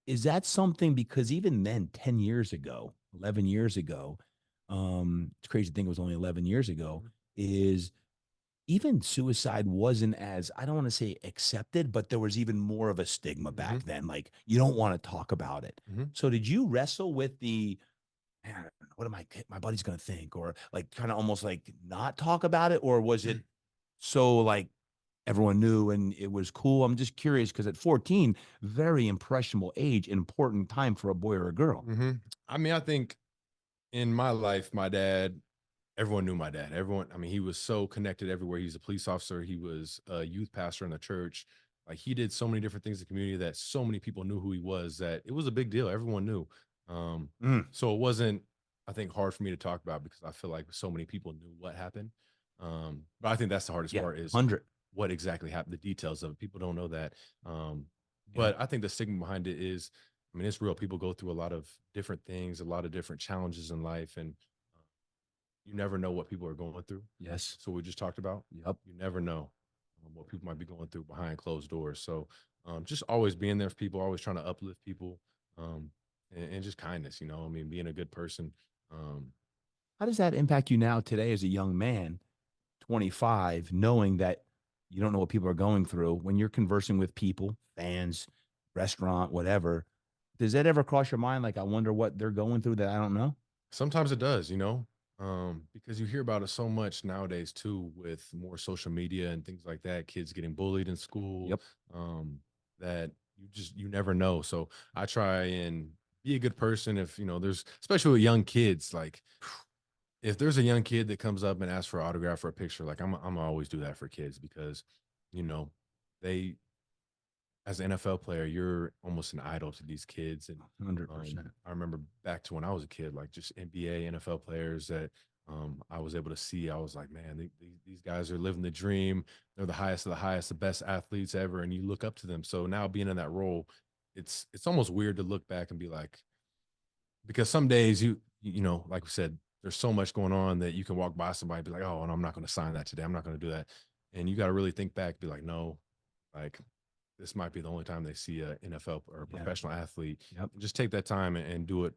is that something because even then, 10 years ago, 11 years ago, it's crazy to think it was only 11 years ago, is even suicide wasn't as, I don't want to say accepted, but there was even more of a stigma back then. Like you don't want to talk about it. So did you wrestle with the, man, what am my buddy's going to think? Or like kind of almost like not talk about it? Or was it so like everyone knew and it was cool? I'm just curious because at 14, very impressionable age, important time for a boy or a girl. I mean, I think in my life, my dad, everyone knew my dad. Everyone, I mean, he was so connected everywhere. He's a police officer. He was a youth pastor in the church. Like he did so many different things in the community that so many people knew who he was, that it was a big deal. Everyone knew. So it wasn't, I think, hard for me to talk about because I feel like so many people knew what happened. But I think that's the hardest part is 100. what exactly happened, the details of it. People don't know that. But I think the stigma behind it is, I mean, it's real. People go through a lot of different things, a lot of different challenges in life, and you never know what people are going through. Yes. So we just talked about. Yep. You never know what people might be going through behind closed doors. So just always being there for people, always trying to uplift people, and just kindness. I mean, being a good person. How does that impact you now today as a young man, 25, knowing that you don't know what people are going through when you're conversing with people, fans, restaurant, whatever? Does that ever cross your mind? Like, I wonder what they're going through that I don't know? Sometimes it does, because you hear about it so much nowadays too, with more social media and things like that. Kids getting bullied in school, Yep. that you never know. So I try and be a good person. If there's, especially with young kids, like if there's a young kid that comes up and asks for an autograph or a picture, like I'm gonna always do that for kids because you know they as an NFL player, you're almost an idol to these kids. And 100%. I remember back to when I was a kid, like just NBA, NFL players that I was able to see. I was like, man, these guys are living the dream. They're the highest of the highest, the best athletes ever, and you look up to them. So now being in that role, it's almost weird to look back and be like, because some days like we said, there's so much going on that you can walk by somebody and be like, oh, and I'm not going to sign that today. I'm not going to do that. And you got to really think back, be like, no, like this might be the only time they see a NFL or a professional athlete. Yep. Just take that time and do it.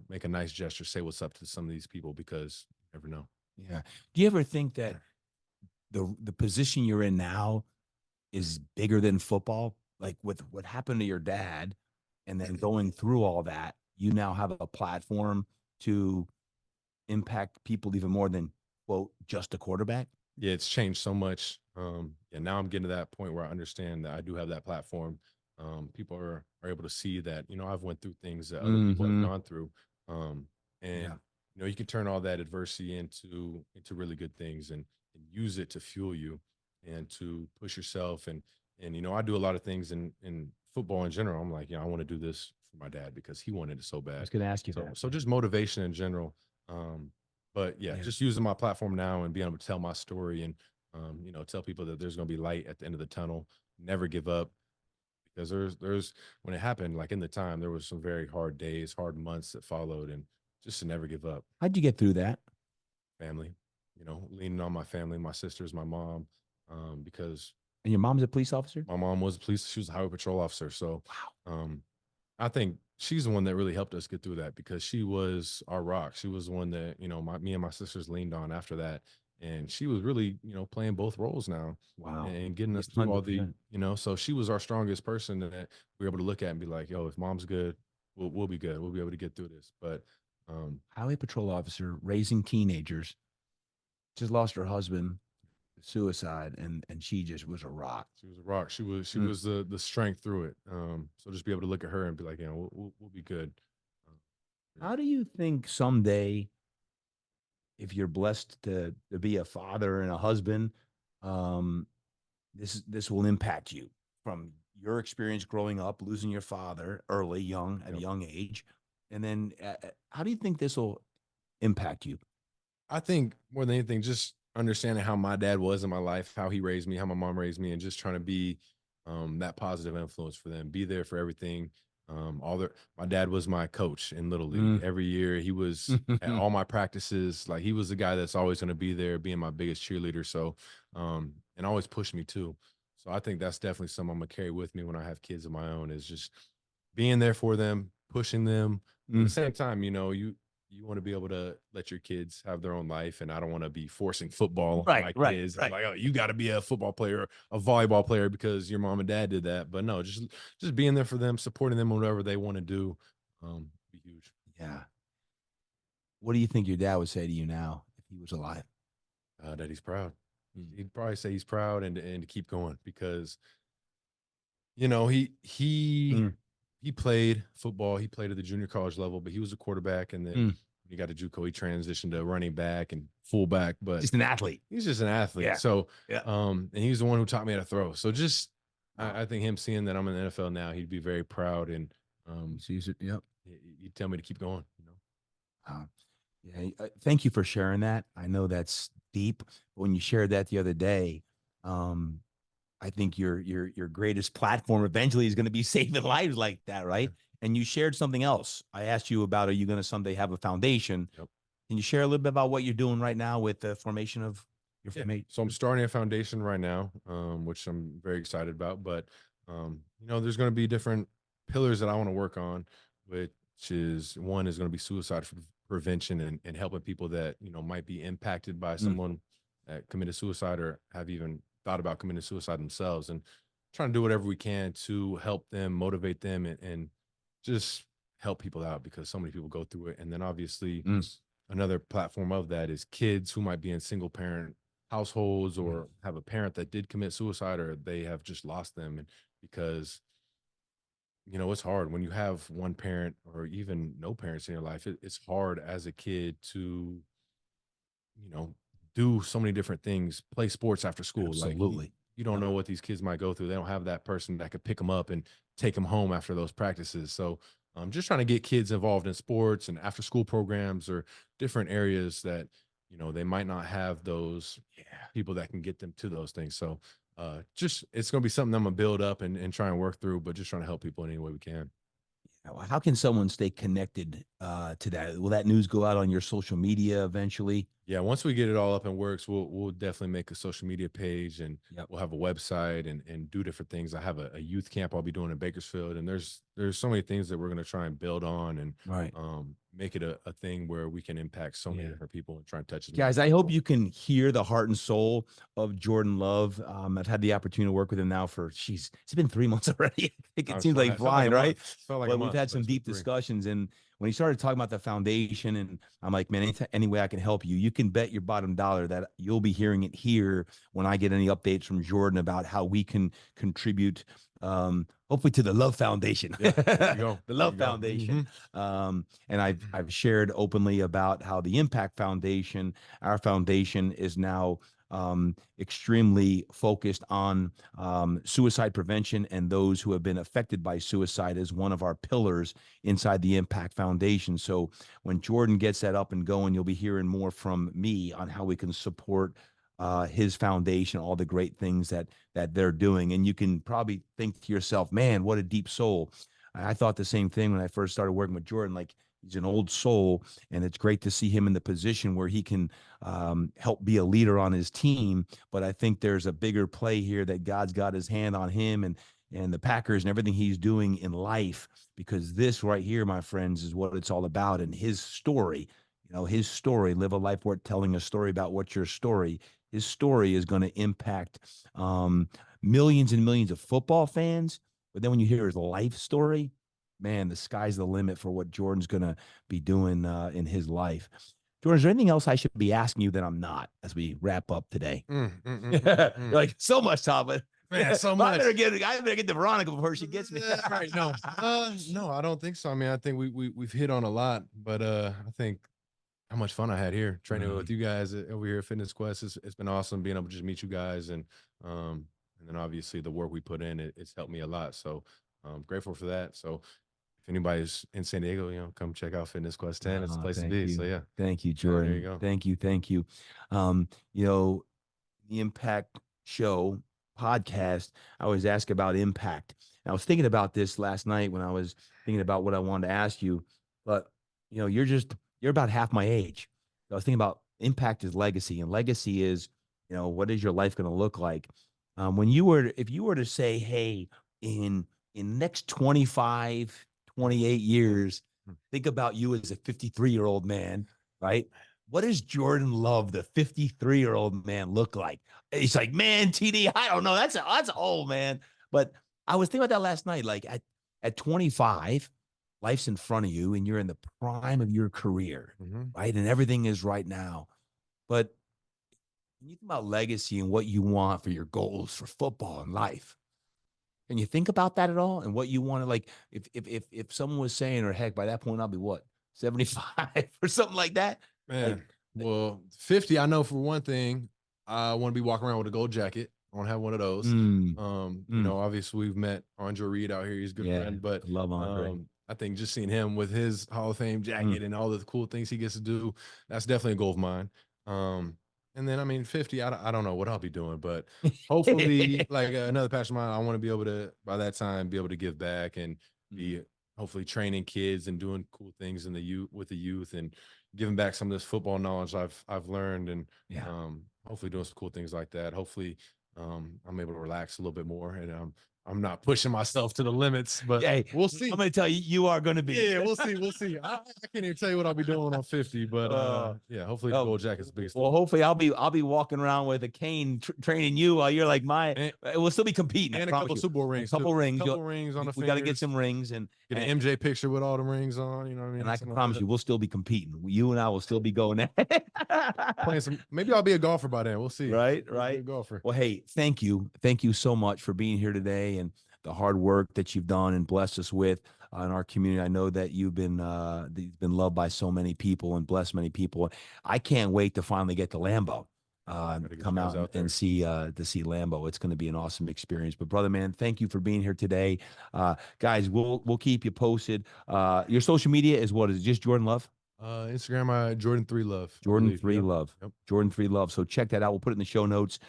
Make a nice gesture, say what's up to some of these people because you never know. Yeah. Do you ever think that the position you're in now is bigger than football? Like with what happened to your dad and then going through all that, you now have a platform to impact people even more than, quote, just a quarterback? Yeah, it's changed so much. And now I'm getting to that point where I understand that I do have that platform. People are able to see that, I've went through things that other people have gone through. And you can turn all that adversity into really good things and use it to fuel you and to push yourself. And I do a lot of things in football in general. I'm like, I want to do this for my dad because he wanted it so bad. I was going to ask you so, that. So just motivation in general. But just using my platform now and being able to tell my story and tell people that there's going to be light at the end of the tunnel. Never give up, because there's when it happened, like in the time, there was some very hard days, hard months that followed, and just to never give up. How'd you get through that? Family, leaning on my family, my sisters, my mom, because. And your mom's a police officer? My mom was a police. She was a highway patrol officer. So, wow. I think she's the one that really helped us get through that because she was our rock. She was the one that, me and my sisters leaned on after that. And she was really, playing both roles now. Wow. And getting us through 100%. All the, so she was our strongest person that we were able to look at and be like, yo, if mom's good, we'll be good. We'll be able to get through this. But highway patrol officer raising teenagers, just lost her husband, suicide, and she just was a rock. She was a rock. She was the strength through it. So just be able to look at her and be like, we'll be good. How do you think someday, if you're blessed to be a father and a husband, this will impact you from your experience growing up, losing your father early, young, at a young age, and then how do you think this will impact you? I think more than anything, just understanding how my dad was in my life, how he raised me, how my mom raised me, and just trying to be that positive influence for them, be there for everything. My dad was my coach in Little League. Every year he was at all my practices. Like, he was the guy that's always going to be there, being my biggest cheerleader. So, and always pushed me too. So I think that's definitely something I'm gonna carry with me when I have kids of my own, is just being there for them, pushing them. But at the same time, you want to be able to let your kids have their own life, and I don't want to be forcing football on my kids. Right. Like, oh, you got to be a football player, a volleyball player because your mom and dad did that. But no, just being there for them, supporting them, whatever they want to do, be huge. Yeah. What do you think your dad would say to you now if he was alive? That he's proud. He'd probably say he's proud and to keep going, because he played football. He played at the junior college level, but he was a quarterback, and then when he got to JUCO, he transitioned to running back and fullback. But just an athlete. He's just an athlete. Yeah. So, and he's the one who taught me how to throw. So just, I think him seeing that I'm in the NFL now, he'd be very proud, and sees it. Yep. He'd tell me to keep going. Yeah. Thank you for sharing that. I know that's deep. When you shared that the other day, I think your greatest platform eventually is going to be saving lives like that, right? And you shared something else. I asked you about, are you going to someday have a foundation? Yep. Can you share a little bit about what you're doing right now with the formation of your family? So I'm starting a foundation right now, which I'm very excited about. But there's going to be different pillars that I want to work on, which is, one is going to be suicide prevention and helping people that might be impacted by someone that committed suicide or have even thought about committing suicide themselves, and trying to do whatever we can to help them, motivate them, and just help people out, because so many people go through it. And then obviously another platform of that is kids who might be in single parent households or have a parent that did commit suicide, or they have just lost them. And because it's hard when you have one parent or even no parents in your life. It's hard as a kid to do so many different things, play sports after school. Absolutely. Like, you don't know what these kids might go through. They don't have that person that could pick them up and take them home after those practices. So I'm just trying to get kids involved in sports and after school programs or different areas that, they might not have those people that can get them to those things. So it's going to be something I'm going to build up and try and work through, but just trying to help people in any way we can. How can someone stay connected to that? Will that news go out on your social media eventually? Yeah, once we get it all up and works, we'll definitely make a social media page, and we'll have a website and do different things. I have a youth camp I'll be doing in Bakersfield, and there's so many things that we're going to try and build on and make it a thing where we can impact so many different people and try and touch them. Guys, I hope you can hear the heart and soul of Jordan Love. I've had the opportunity to work with him now for, it's been 3 months already. It seems like flying, right? But we've had some deep discussions, and when he started talking about the foundation, and I'm like, man, any way I can help you, you can bet your bottom dollar that you'll be hearing it here when I get any updates from Jordan about how we can contribute, hopefully, to the Love Foundation. The Love Foundation. And I've shared openly about how the Impact Foundation, our foundation, is now extremely focused on suicide prevention, and those who have been affected by suicide is one of our pillars inside the Impact Foundation. So when Jordan gets that up and going, you'll be hearing more from me on how we can support his foundation, all the great things that they're doing. And you can probably think to yourself, man, what a deep soul. I thought the same thing when I first started working with Jordan. Like, he's an old soul, and it's great to see him in the position where he can help be a leader on his team. But I think there's a bigger play here, that God's got his hand on him and the Packers and everything he's doing in life, because this right here, my friends, is what it's all about. And his story, his story, live a life worth telling, a story about what's your story. His story is going to impact millions and millions of football fans. But then when you hear his life story, man, the sky's the limit for what Jordan's going to be doing in his life. Jordan, is there anything else I should be asking you that I'm not as we wrap up today? Like, so much, Todd, but man, so much. I better get to Veronica before she gets me. Right, no, I don't think so. I mean, I think we've hit on a lot, but I think how much fun I had here training with you guys over here at Fitness Quest. It's been awesome being able to just meet you guys, and then obviously the work we put in, it's helped me a lot. So I'm grateful for that. So if anybody's in San Diego, come check out Fitness Quest 10. It's the place to be. So yeah. Thank you, Jordan. There you go. Thank you. The Impact Show podcast, I always ask about impact. And I was thinking about this last night when I was thinking about what I wanted to ask you, but you're about half my age. So I was thinking about impact is legacy, and legacy is, what is your life going to look like? If you were to say, hey, in next 25, 28 years, think about you as a 53-year-old man, right? What does Jordan Love, the 53-year-old man, look like? He's like, man, TD, I don't know. That's old, man. But I was thinking about that last night. Like at 25, life's in front of you and you're in the prime of your career, right? And everything is right now. But when you think about legacy and what you want for your goals for football and life, can you think about that at all? And what you want to, like, if someone was saying, or heck, by that point, I'll be what, 75 or something like that? Man, well, 50, I know for one thing, I want to be walking around with a gold jacket. I want to have one of those. Obviously we've met Andre Reed out here. He's a good friend, but love Andre. I think just seeing him with his Hall of Fame jacket and all the cool things he gets to do, that's definitely a goal of mine. And then, I mean, 50, I don't know what I'll be doing, but hopefully, like another passion of mine, I want to be able to, by that time, be able to give back and be hopefully training kids and doing cool things with the youth and giving back some of this football knowledge I've learned, and hopefully doing some cool things like that. Hopefully, I'm able to relax a little bit more, and I'm not pushing myself to the limits, but we'll see. I'm going to tell you, you are going to be. Yeah, we'll see. We'll see. I can't even tell you what I'll be doing on 50, but hopefully the gold jacket's the biggest. Well, hopefully I'll be walking around with a cane training you while you're like we'll still be competing. And a couple Super Bowl rings. A couple rings. A couple rings on the fingers. We got to get some rings and get an MJ picture with all the rings on. You know what I mean? And I can promise you, we'll still be competing. You and I will still be going at playing some. Maybe I'll be a golfer by then. We'll see. Right. A golfer. Well, hey, thank you so much for being here today and the hard work that you've done and blessed us with in our community. I know that you've been loved by so many people and blessed many people. I can't wait to finally get to Lambeau, come out and see Lambeau. It's going to be an awesome experience. But brother, man, thank you for being here today. Guys, we'll keep you posted. Your social media is what? Is it just Jordan Love? Instagram, Jordan 3 Love. Jordan 3 Love. Yep. Jordan 3 Love. So check that out. We'll put it in the show notes.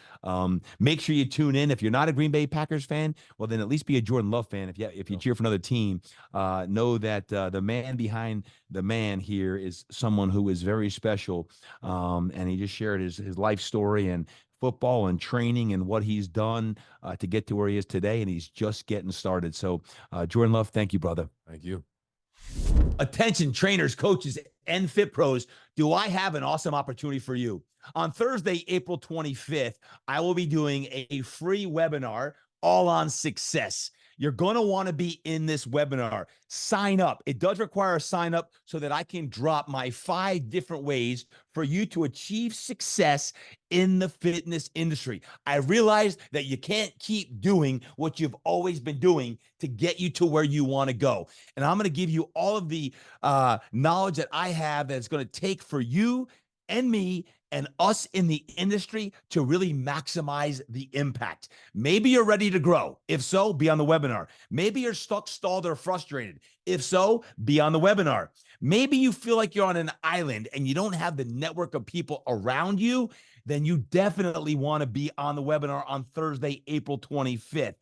Make sure you tune in. If you're not a Green Bay Packers fan, well, then at least be a Jordan Love fan. If you cheer for another team, know that the man behind the man here is someone who is very special. And he just shared his life story and football and training and what he's done to get to where he is today. And he's just getting started. So Jordan Love, thank you, brother. Thank you. Attention trainers, coaches, and fit pros. Do I have an awesome opportunity for you? On Thursday, April 25th, I will be doing a free webinar all on success. You're going to want to be in this webinar. Sign up. It does require a sign up so that I can drop my 5 different ways for you to achieve success in the fitness industry. I realize that you can't keep doing what you've always been doing to get you to where you want to go. And I'm going to give you all of the knowledge that I have that's going to take for you and me and us in the industry to really maximize the impact. Maybe you're ready to grow. If so, be on the webinar. Maybe you're stuck, stalled, or frustrated. If so, be on the webinar. Maybe you feel like you're on an island and you don't have the network of people around you, then you definitely want to be on the webinar on Thursday, April 25th.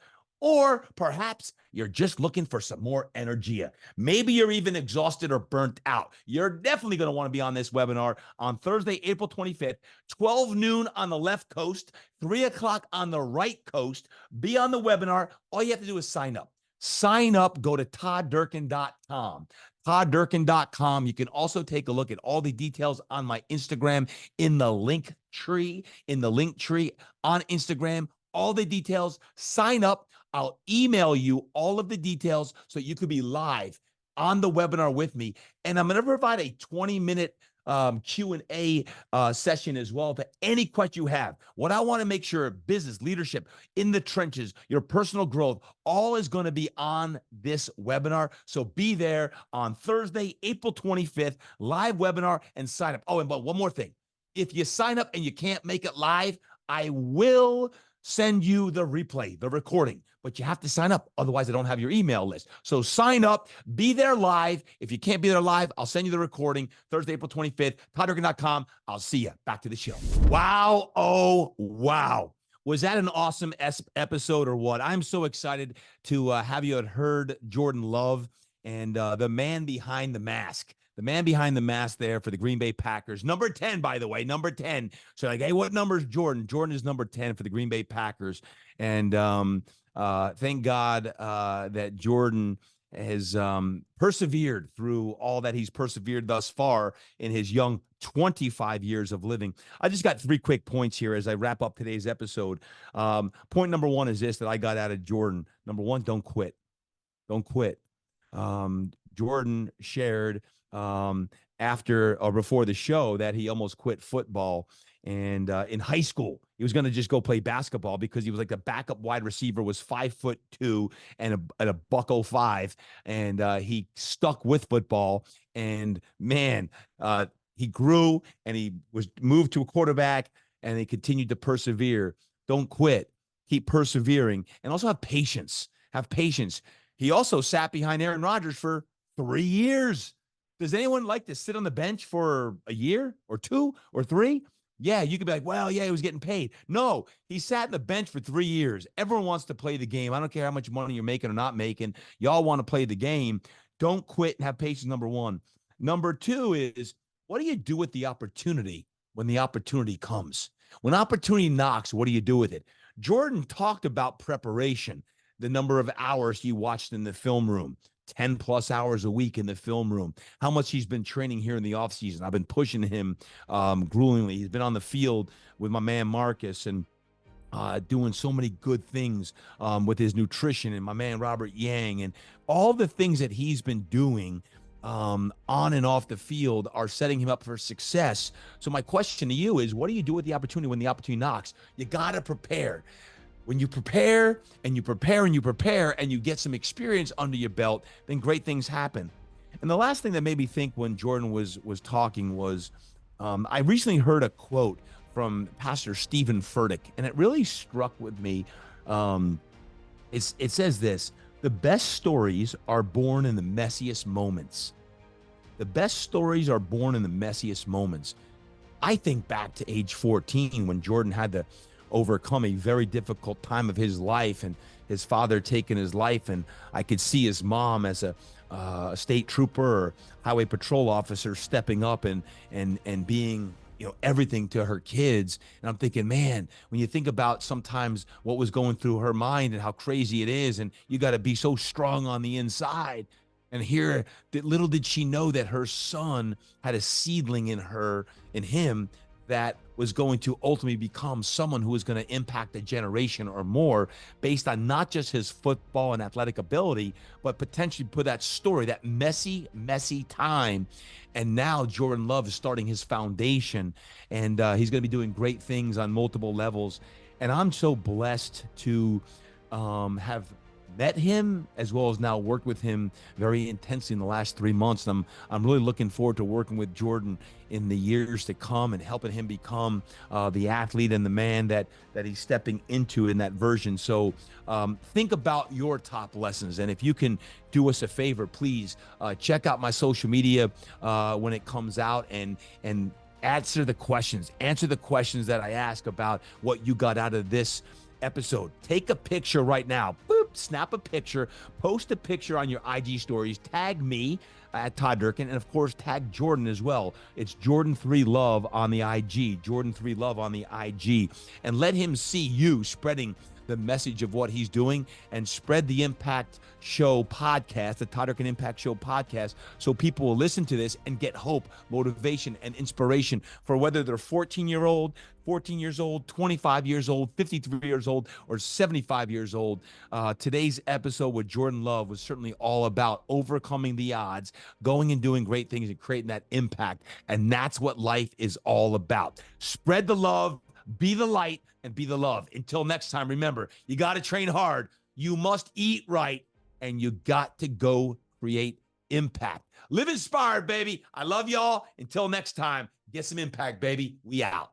Or perhaps you're just looking for some more energy. Maybe you're even exhausted or burnt out. You're definitely going to want to be on this webinar on Thursday, April 25th, 12 noon on the left coast, 3 o'clock on the right coast. Be on the webinar. All you have to do is sign up. Sign up. Go to todddurkin.com. todddurkin.com. You can also take a look at all the details on my Instagram in the link tree on Instagram. All the details. Sign up. I'll email you all of the details so you could be live on the webinar with me. And I'm going to provide a 20-minute Q&A session as well to any question you have. What I want to make sure, business, leadership, in the trenches, your personal growth, all is going to be on this webinar. So be there on Thursday, April 25th, live webinar, and sign up. Oh, and but one more thing. If you sign up and you can't make it live, I will send you the replay, the recording, but you have to sign up. Otherwise, I don't have your email list. So sign up, be there live. If you can't be there live, I'll send you the recording Thursday, April 25th, todddurkin.com. I'll see you. Back to the show. Wow. Oh, wow. Was that an awesome episode or what? I'm so excited to have you heard Jordan Love and the man behind the mask. The man behind the mask there for the Green Bay Packers. Number 10, by the way, number 10. So like, hey, what number is Jordan? Jordan is number 10 for the Green Bay Packers. And thank God that Jordan has persevered through all that he's persevered thus far in his young 25 years of living. I just got 3 quick points here as I wrap up today's episode. Point number 1 is this that I got out of Jordan. Number 1, don't quit. Don't quit. Jordan shared after or before the show that he almost quit football. And in high school, he was going to just go play basketball because he was like the backup wide receiver, was 5'2" and a $105, and he stuck with football. And man, he grew and he was moved to a quarterback, and he continued to persevere. Don't quit. Keep persevering, and also have patience. Have patience. He also sat behind Aaron Rodgers for 3 years. Does anyone like to sit on the bench for a year or 2 or 3? Yeah, you could be like, well, yeah, he was getting paid. No, he sat on the bench for 3 years. Everyone wants to play the game. I don't care how much money you're making or not making. Y'all want to play the game. Don't quit and have patience, number 1. Number 2 is, what do you do with the opportunity when the opportunity comes? When opportunity knocks, what do you do with it? Jordan talked about preparation, the number of hours he watched in the film room. 10 plus hours a week in the film room, how much he's been training here in the offseason. I've been pushing him gruelingly. He's been on the field with my man Marcus and doing so many good things with his nutrition, and my man Robert Yang, and all the things that he's been doing on and off the field are setting him up for success. So my question to you is, what do you do with the opportunity when the opportunity knocks? You got to prepare. When you prepare and you prepare and you prepare and you get some experience under your belt, then great things happen. And the last thing that made me think when Jordan was talking was, I recently heard a quote from Pastor Stephen Furtick, and it really struck with me. It says this: the best stories are born in the messiest moments. The best stories are born in the messiest moments. I think back to age 14 when Jordan had to overcome a very difficult time of his life, and his father taking his life, and I could see his mom as a state trooper or highway patrol officer stepping up and being, you know, everything to her kids. And I'm thinking, man, when you think about sometimes what was going through her mind and how crazy it is, and you got to be so strong on the inside. And here, little did she know that her son had a seedling in him that was going to ultimately become someone who was going to impact a generation or more, based on not just his football and athletic ability, but potentially put that story, that messy time. And now Jordan Love is starting his foundation, and he's going to be doing great things on multiple levels. And I'm so blessed to have met him, as well as now worked with him very intensely in the last 3 months. And I'm really looking forward to working with Jordan in the years to come and helping him become the athlete and the man that he's stepping into in that version. So think about your top lessons. And if you can do us a favor, please check out my social media when it comes out, and answer the questions that I ask about what you got out of this episode. Take a picture right now. Boop, snap a picture, post a picture on your IG stories, tag me at Todd Durkin, and of course tag Jordan as well. It's Jordan3Love on the IG, Jordan3Love on the IG, and let him see you spreading the message of what he's doing, and spread the Impact Show podcast, the Todd Durkin Impact Show podcast, so people will listen to this and get hope, motivation, and inspiration for whether they're 14 years old, 25 years old, 53 years old, or 75 years old. Today's episode with Jordan Love was certainly all about overcoming the odds, going and doing great things, and creating that impact. And that's what life is all about. Spread the love, be the light, and be the love. Until next time, remember, you got to train hard, you must eat right, and you got to go create impact. Live inspired, baby. I love y'all. Until next time, get some impact, baby. We out.